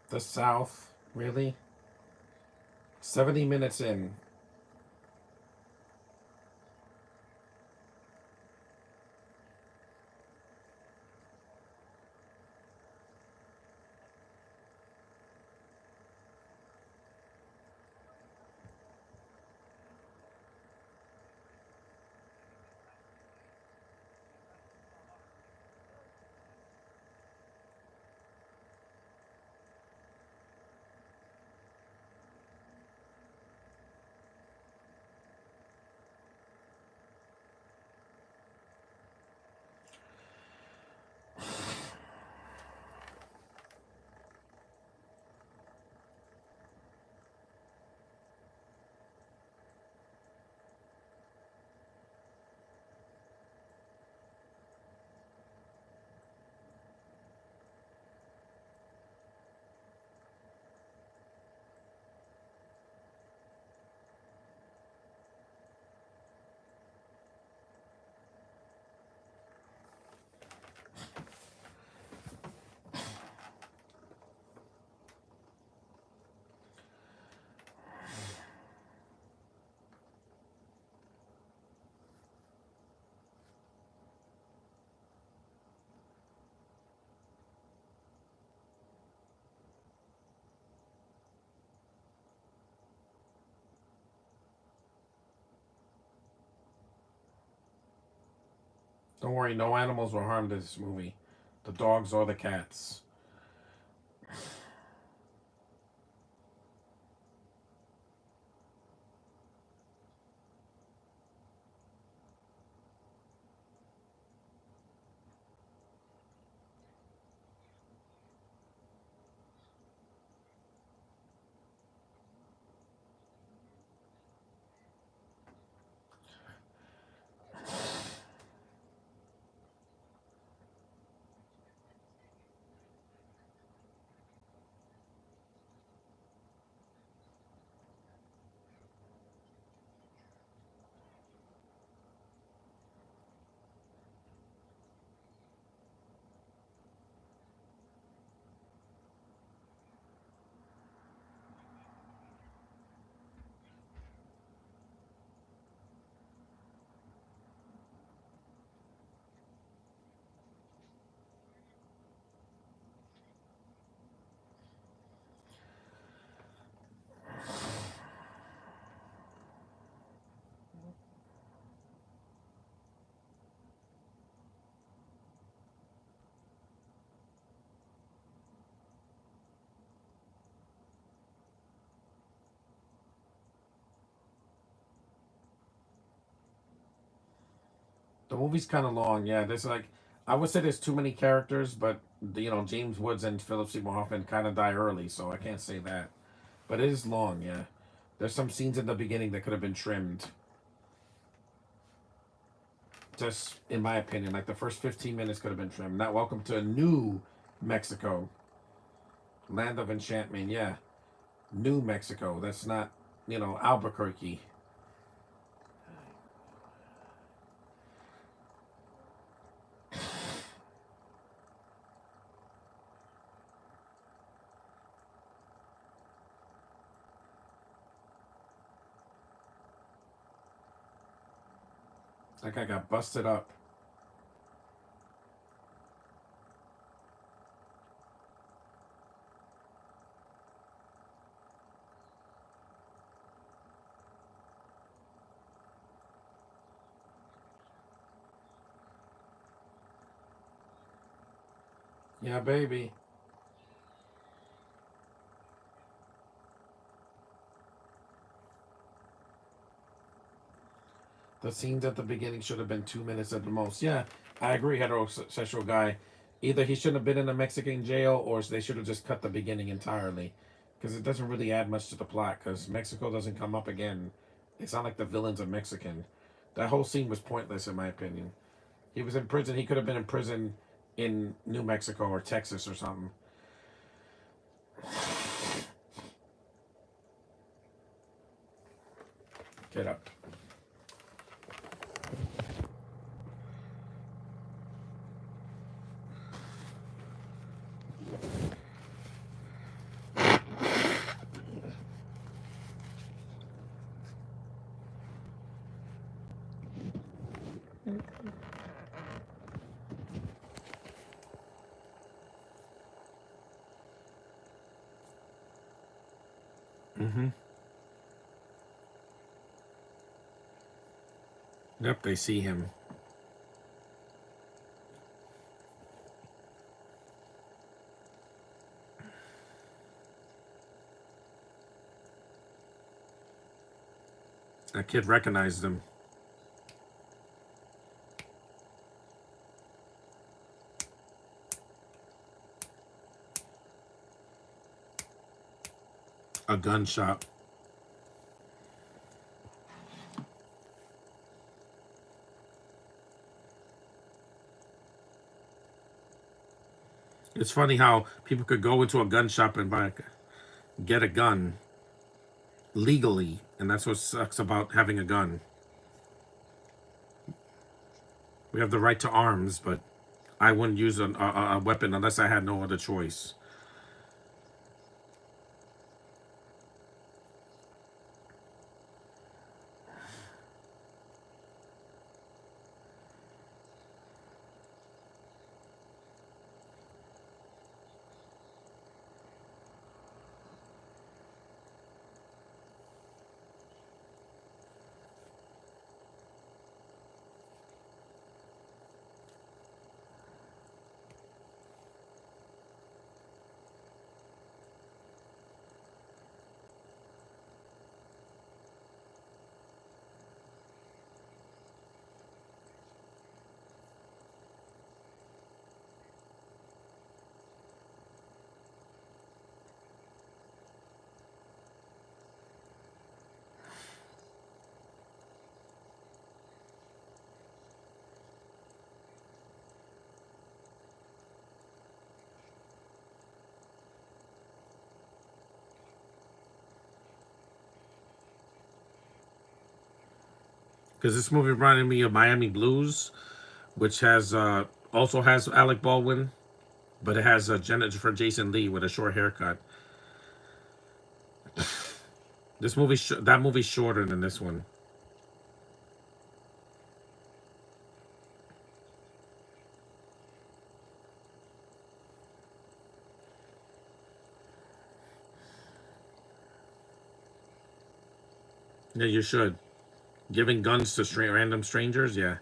The South, really? 70 minutes in. Don't worry, no animals were harmed in this movie. The dogs or the cats. The movie's kind of long. Yeah, there's like, I would say there's too many characters, but James Woods and Philip Seymour Hoffman kind of die early, so I can't say that. But it is long. Yeah, there's some scenes in the beginning that could have been trimmed. Just in my opinion, like the first 15 minutes could have been trimmed. Not welcome to New Mexico, land of enchantment. Yeah, New Mexico. That's not Albuquerque. That guy got busted up. Yeah, baby. The scenes at the beginning should have been 2 minutes at the most. Yeah, I agree, heterosexual guy. Either he shouldn't have been in a Mexican jail or they should have just cut the beginning entirely. Because it doesn't really add much to the plot because Mexico doesn't come up again. It's not like the villains are Mexican. That whole scene was pointless, in my opinion. He was in prison. He could have been in prison in New Mexico or Texas or something. Get up. Mm-hmm. Yep, they see him. That kid recognized him. A gunshot. It's funny how people could go into a gun shop and get a gun legally, and that's what sucks about having a gun. We have the right to arms, but I wouldn't use a weapon unless I had no other choice. Because this movie reminded me of Miami Blues, which has also has Alec Baldwin, but it has Jennifer Jason Leigh with a short haircut. That movie's shorter than this one. Yeah, you should. Giving guns to random strangers, yeah.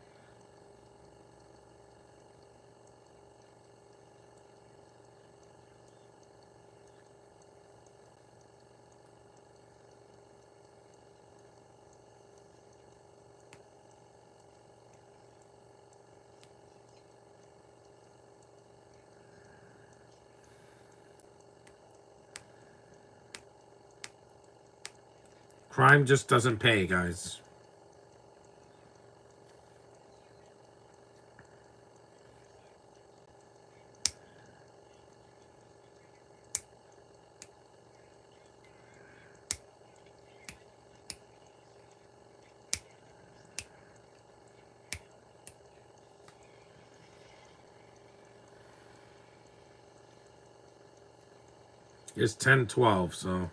Crime just doesn't pay, guys. It's 10:12, so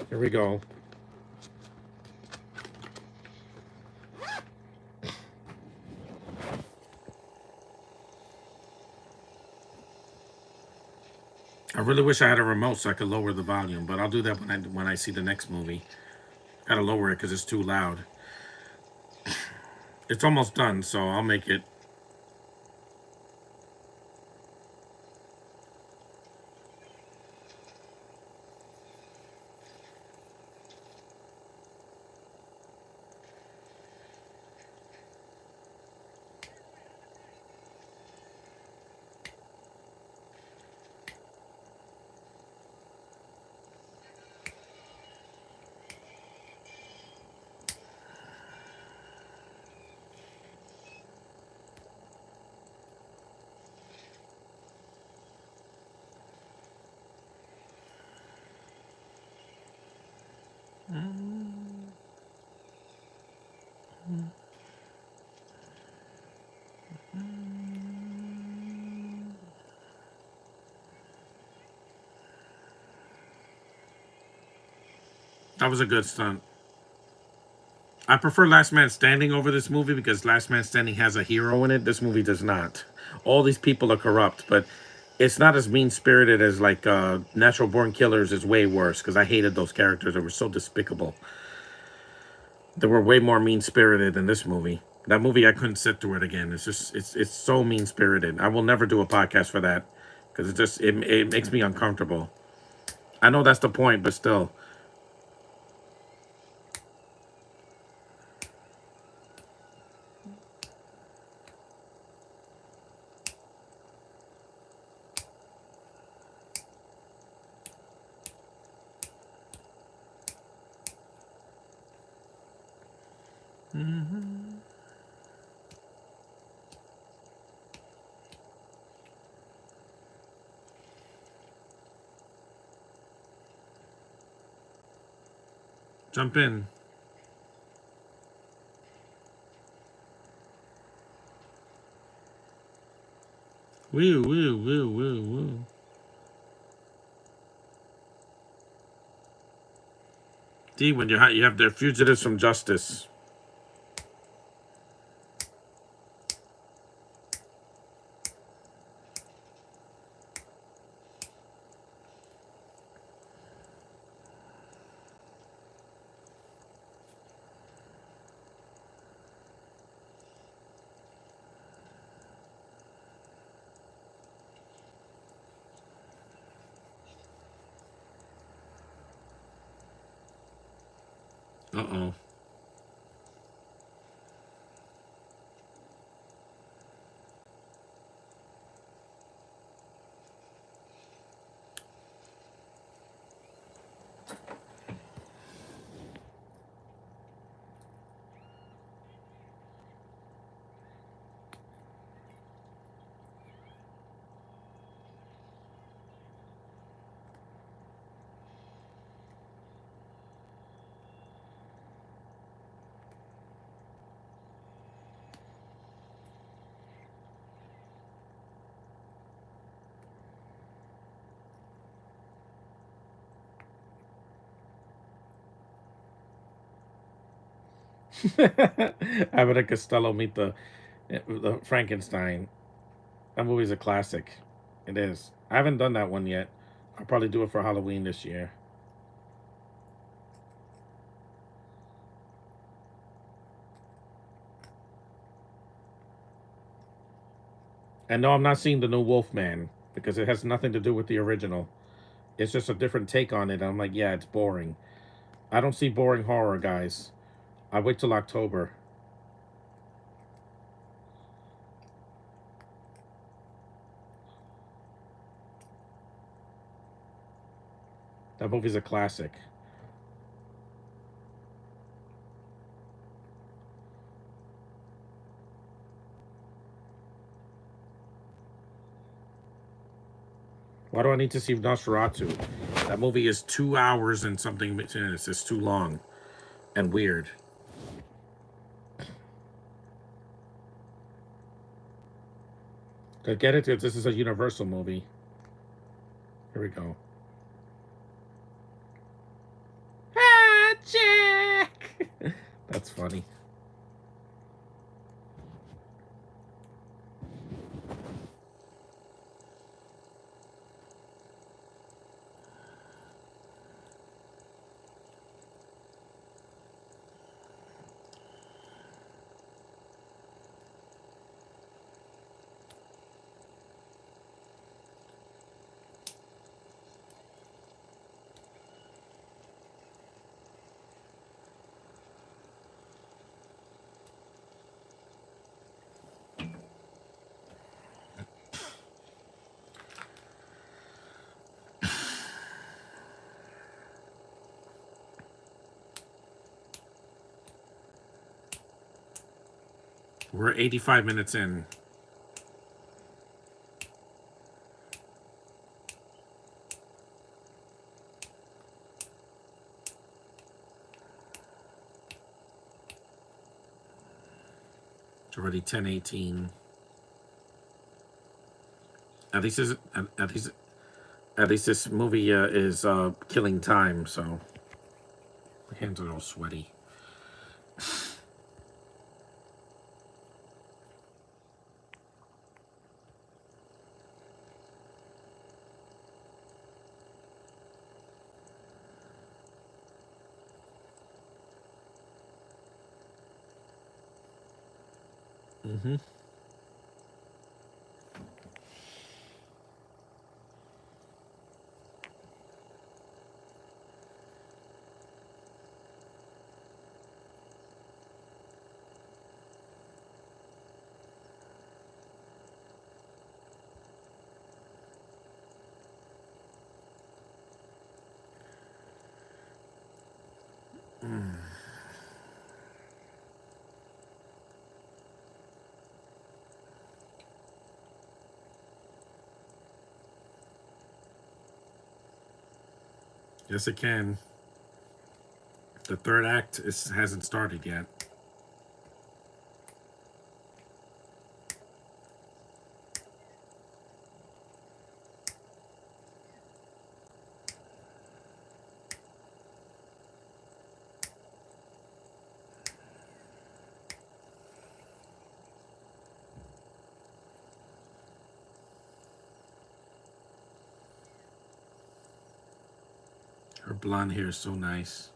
here we go. I really wish I had a remote so I could lower the volume, but I'll do that when I see the next movie. Gotta lower it because it's too loud. It's almost done, so I'll make it. That was a good stunt. I prefer Last Man Standing over this movie because Last Man Standing has a hero in it. This movie does not. All these people are corrupt, but it's not as mean spirited as like Natural Born Killers is way worse because I hated those characters. They were so despicable. They were way more mean spirited than this movie. That movie I couldn't sit through it again. It's just it's so mean spirited. I will never do a podcast for that because it makes me uncomfortable. I know that's the point, but still. Jump in. Woo, woo, woo, woo, woo. D, when you have the fugitives from justice. Uh-oh. Abbott and Costello meet the Frankenstein. That movie's a classic. It is. I haven't done that one yet. I'll probably do it for Halloween this year. And no, I'm not seeing the new Wolfman because it has nothing to do with the original. It's just a different take on it. I'm like, yeah, it's boring. I don't see boring horror, guys. I wait till October. That movie's a classic. Why do I need to see Nosferatu? That movie is 2 hours and something minutes. It's too long and weird. Get it? This is a Universal movie. Here we go. Ah, Jack! That's funny. We're 85 minutes in. It's already 10:18. At least is at least this movie is killing time. So my hands are all sweaty. Mm-hmm. Yes, it can. The third act hasn't started yet. Her blonde hair is so nice.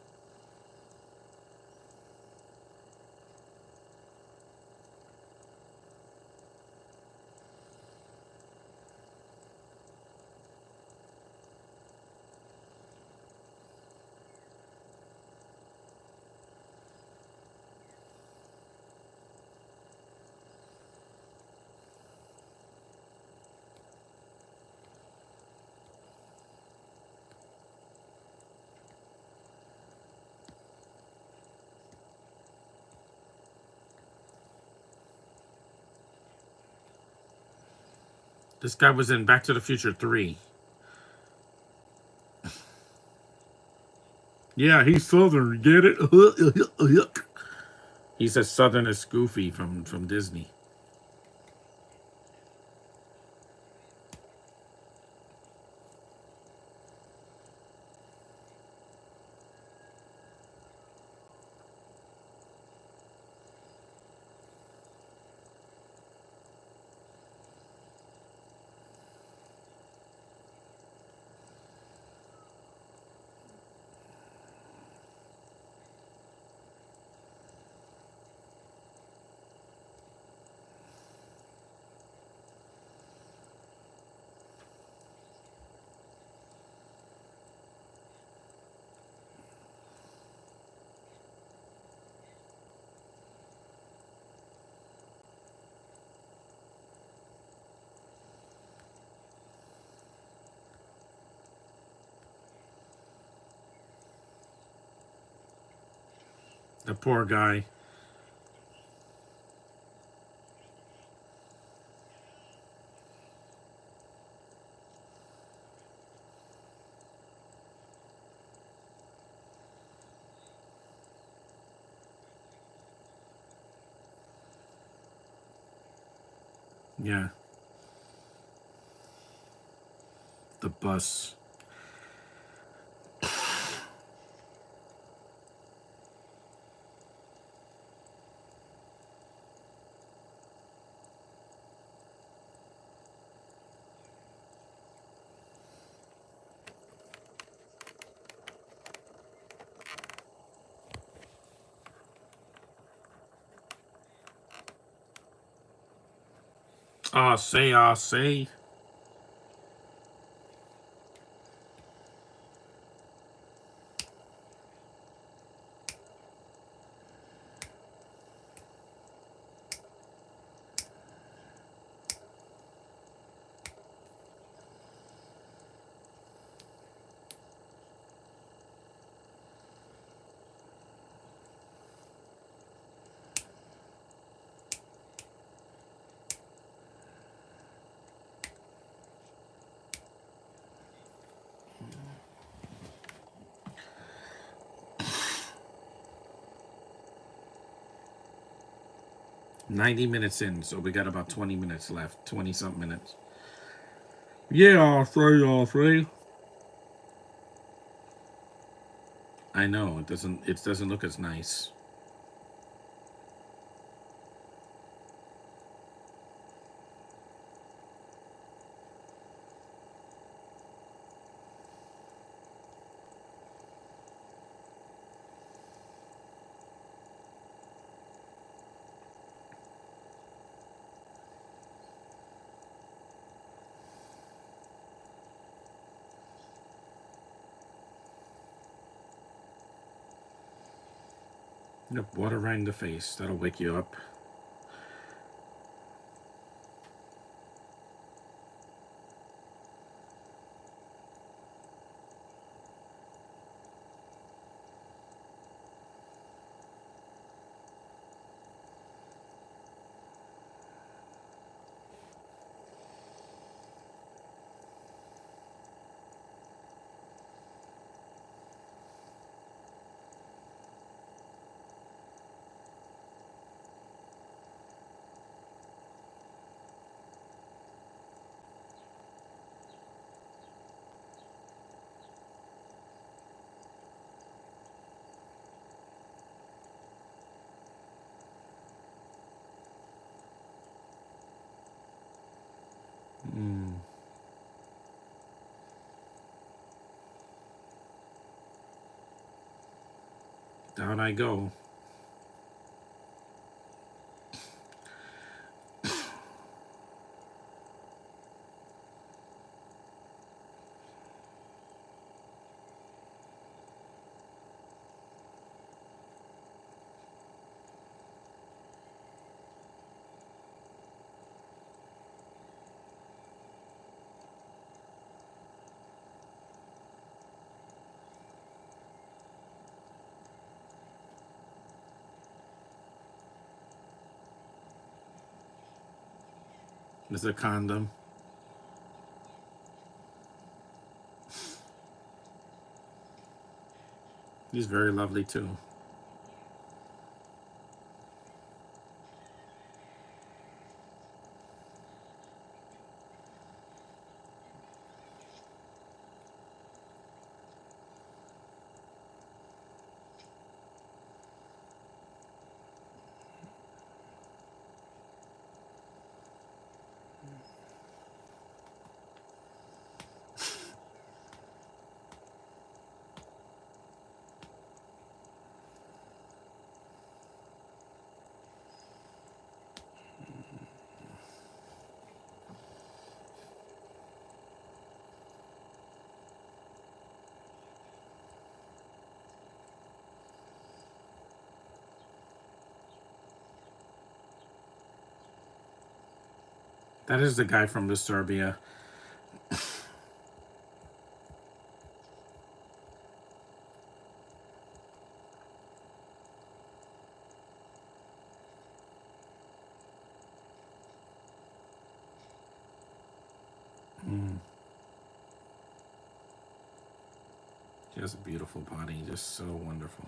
This guy was in Back to the Future 3. Yeah, he's Southern. Get it? He's as Southern as Goofy from Disney. The poor guy. Yeah. The bus. I say. $90 in, so we got about 20 minutes left. 20 something minutes. Yeah, I'll say. I know it doesn't look as nice. Yep, water right in the face. That'll wake you up. Mm. Down I go. There's a condom. He's very lovely too. That is the guy from the Serbia. She has a beautiful body, just so wonderful.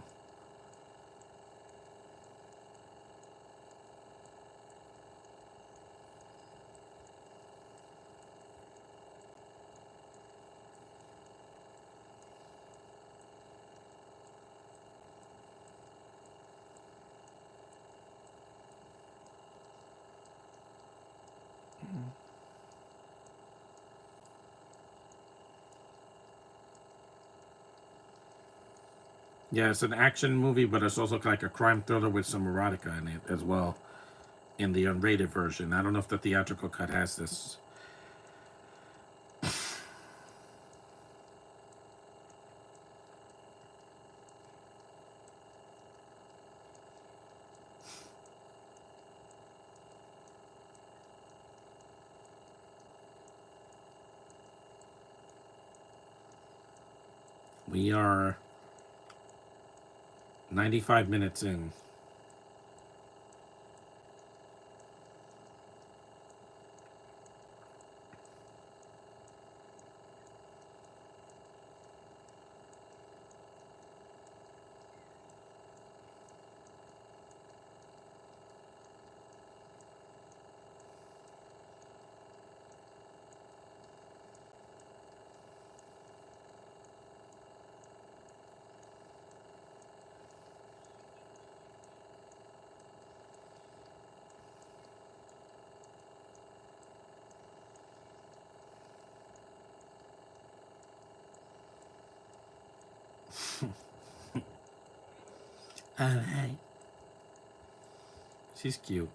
Yeah, it's an action movie, but it's also like a crime thriller with some erotica in it as well. In the unrated version, I don't know if the theatrical cut has this. We are 95 minutes in. Hey. She's cute.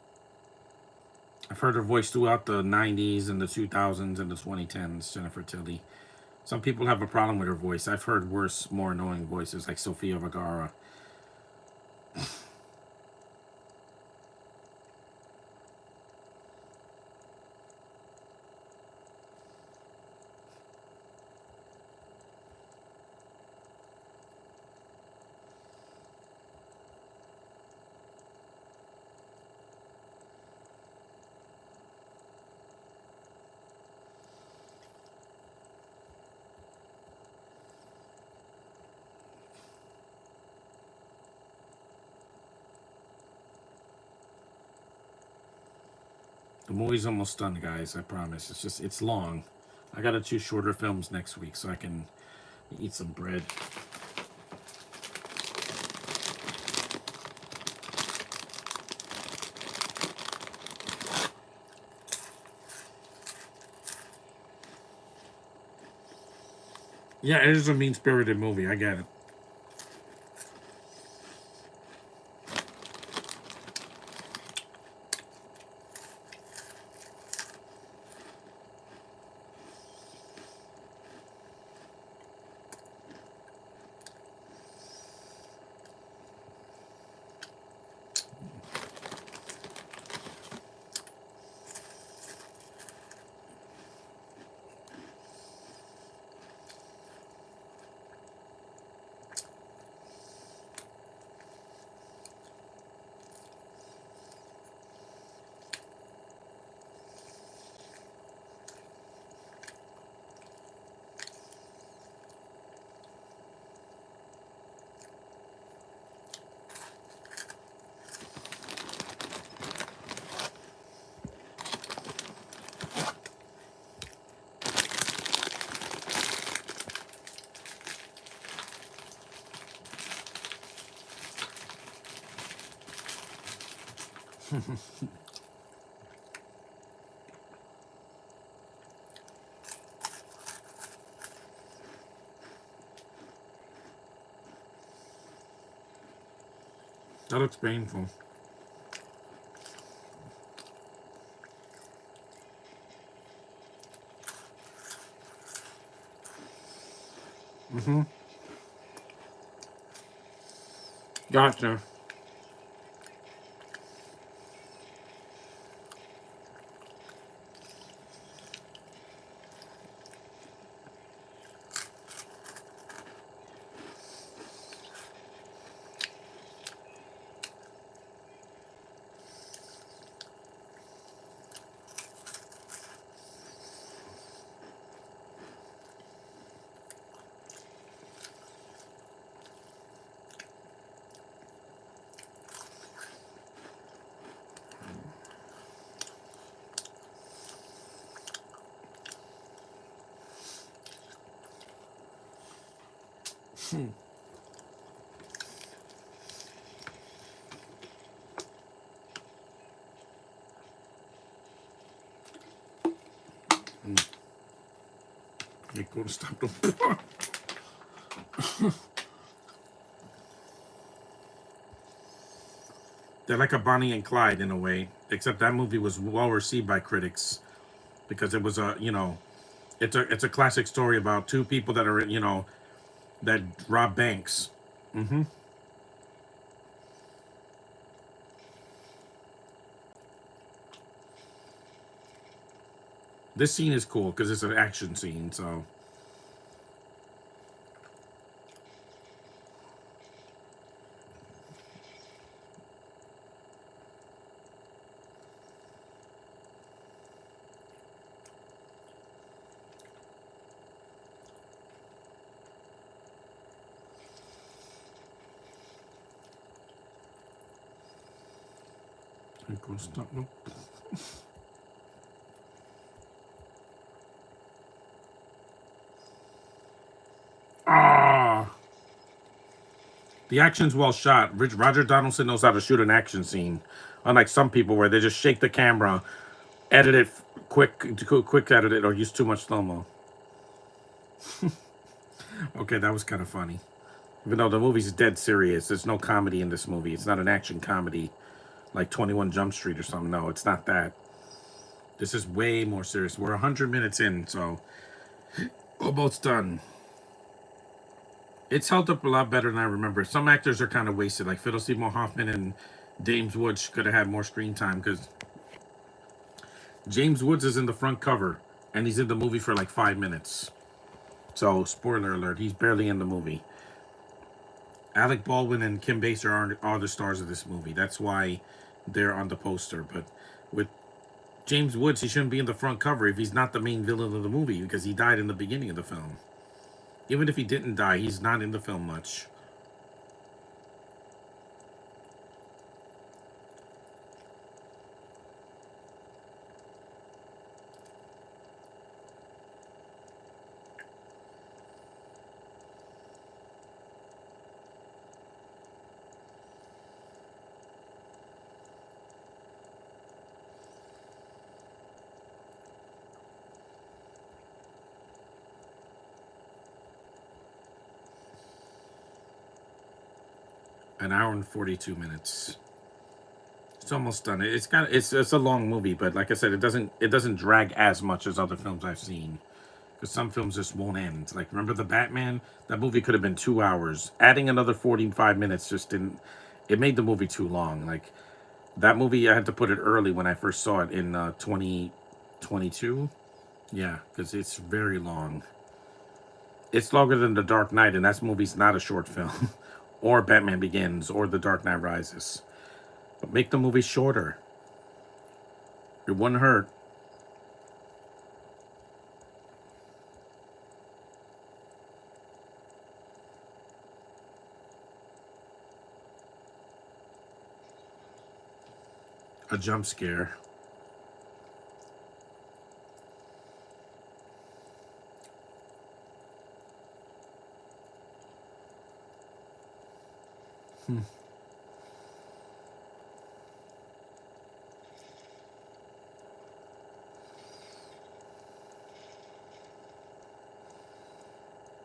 I've heard her voice throughout the 90s and the 2000s and the 2010s, Jennifer Tilly. Some people have a problem with her voice. I've heard worse, more annoying voices like Sofia Vergara. The movie's almost done, guys. I promise. It's long. I gotta choose shorter films next week so I can eat some bread. Yeah, it is a mean spirited movie. I get it. That looks painful. Mm-hmm. Gotcha. They go to stop the. They're like a Bonnie and Clyde in a way, except that movie was well received by critics because it was it's a classic story about two people that are that rob banks. Hmm. This scene is cool because it's an action scene. So stop. Ah, the action's well shot. Roger Donaldson knows how to shoot an action scene, unlike some people where they just shake the camera, edit it quick edit it, or use too much slow mo. Okay, that was kind of funny. Even though the movie's dead serious, there's no comedy in this movie. It's not an action comedy like 21 Jump Street or something. No, it's not that. This is way more serious. We're 100 minutes in, so almost done. It's held up a lot better than I remember. Some actors are kind of wasted, like Philip Seymour Hoffman and James Woods could have had more screen time because James Woods is in the front cover and he's in the movie for like 5 minutes. So, spoiler alert, he's barely in the movie. Alec Baldwin and Kim Basinger are the stars of this movie. That's why they're on the poster. But with James Woods, he shouldn't be in the front cover if he's not the main villain of the movie because he died in the beginning of the film. Even if he didn't die, he's not in the film much. An hour and 42 minutes. It's almost done. It's a long movie, but like I said, it doesn't drag as much as other films I've seen. Because some films just won't end. Like remember the Batman? That movie could have been 2 hours. Adding another 45 minutes just didn't. It made the movie too long. Like that movie, I had to put it early when I first saw it in 2022. Yeah, because it's very long. It's longer than The Dark Knight, and that movie's not a short film, or Batman Begins, or The Dark Knight Rises. But make the movie shorter. It wouldn't hurt. A jump scare.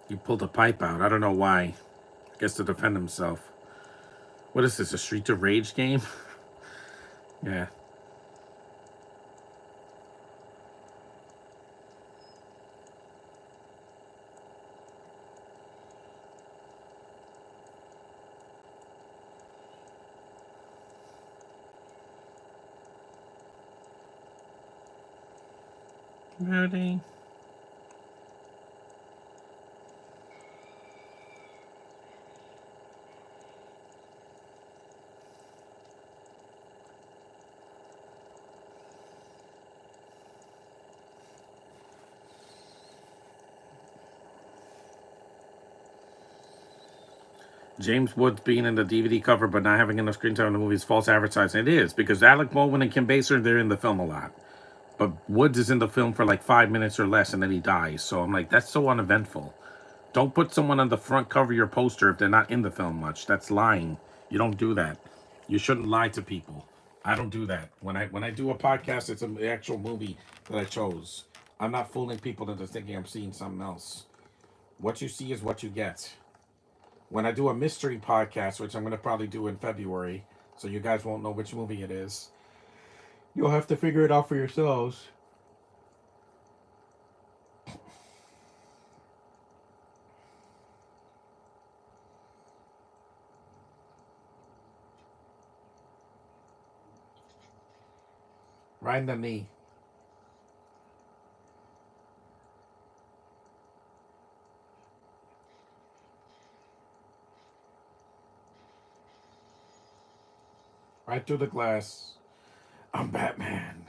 He pulled a pipe out. I don't know why. I guess to defend himself. What is this? A Street of Rage game? Yeah. Ready? James Woods being in the DVD cover but not having enough screen time in the movie is false advertising. It is because Alec Baldwin and Kim Basinger, they're in the film a lot. But Woods is in the film for like 5 minutes or less and then he dies. So I'm like, that's so uneventful. Don't put someone on the front cover of your poster if they're not in the film much. That's lying. You don't do that. You shouldn't lie to people. I don't do that. When I do a podcast, it's an actual movie that I chose. I'm not fooling people into thinking I'm seeing something else. What you see is what you get. When I do a mystery podcast, which I'm going to probably do in February, so you guys won't know which movie it is, you'll have to figure it out for yourselves. Right in the knee. Right through the glass. I'm Batman.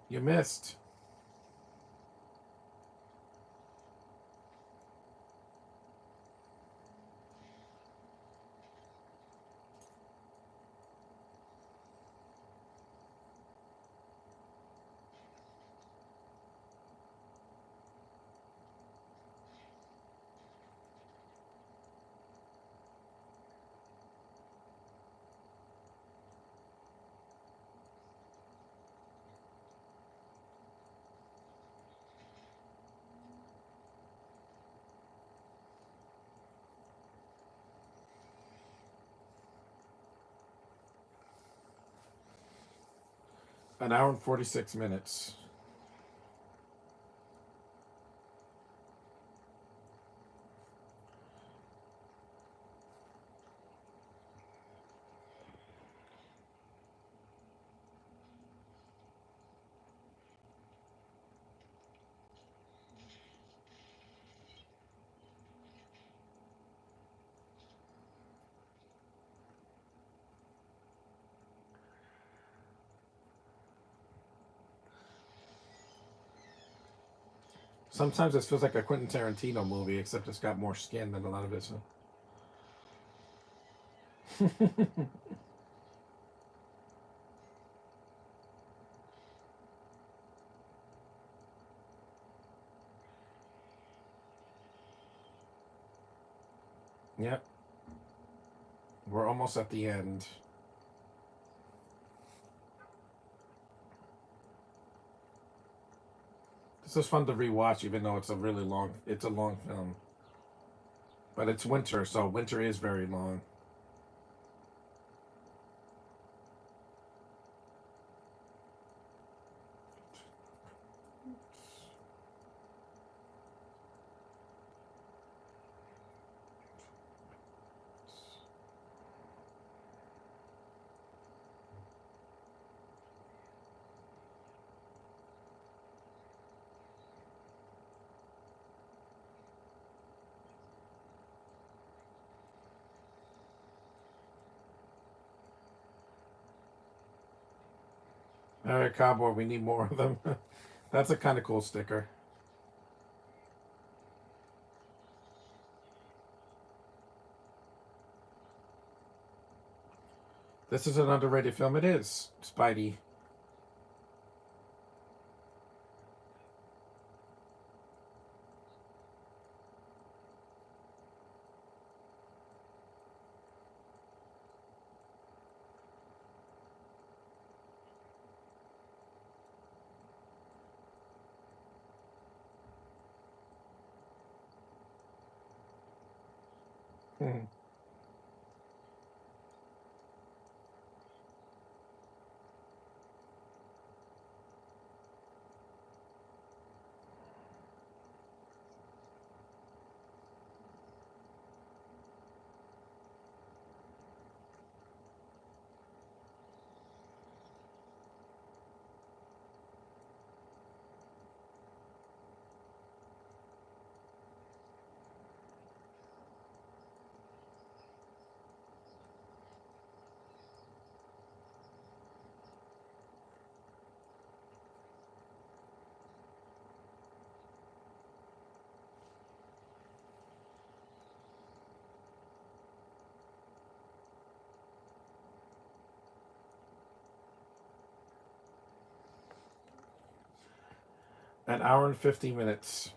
You missed. An hour and 46 minutes. Sometimes this feels like a Quentin Tarantino movie, except it's got more skin than a lot of his. Yep. We're almost at the end. This is fun to rewatch, even though it's a long film. But it's winter, so winter is very long. All right, cowboy, we need more of them. That's a kind of cool sticker. This is an underrated film. It is Spidey. Mhm. An hour and 50 minutes.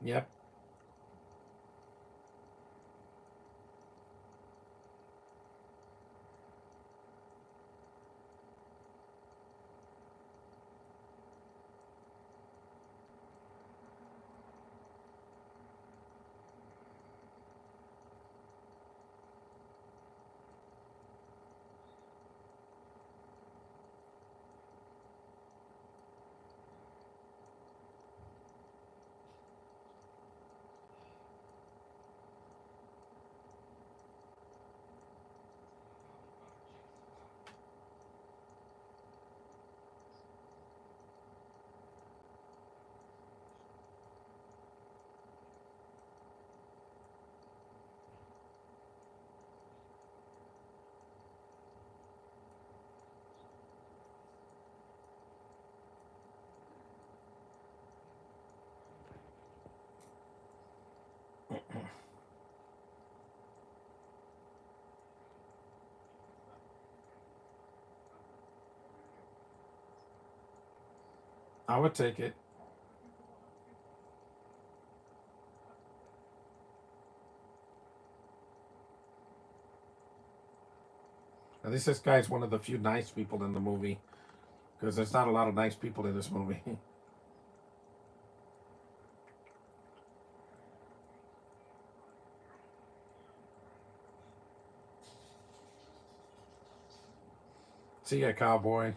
Yep. I would take it. At least this guy's one of the few nice people in the movie, because there's not a lot of nice people in this movie. See ya, cowboy.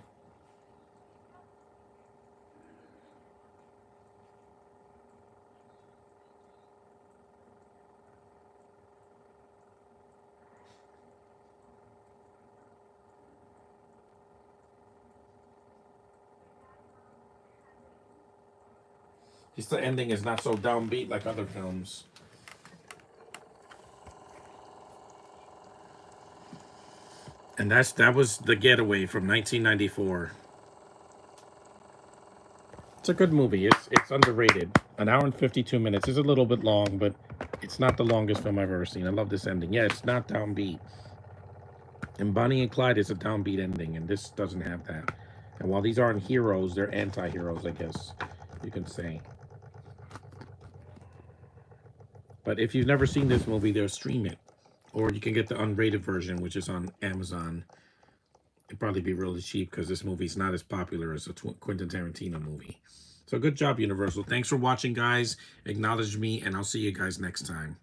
Just the ending is not so downbeat like other films. And that was The Getaway from 1994. It's a good movie. It's underrated. An hour and 52 minutes is a little bit long, but it's not the longest film I've ever seen. I love this ending. Yeah, it's not downbeat. And Bonnie and Clyde is a downbeat ending, and this doesn't have that. And while these aren't heroes, they're anti-heroes, I guess you can say. But if you've never seen this movie, they'll stream it. Or you can get the unrated version, which is on Amazon. It'd probably be really cheap because this movie's not as popular as a Quentin Tarantino movie. So good job, Universal. Thanks for watching, guys. Acknowledge me, and I'll see you guys next time.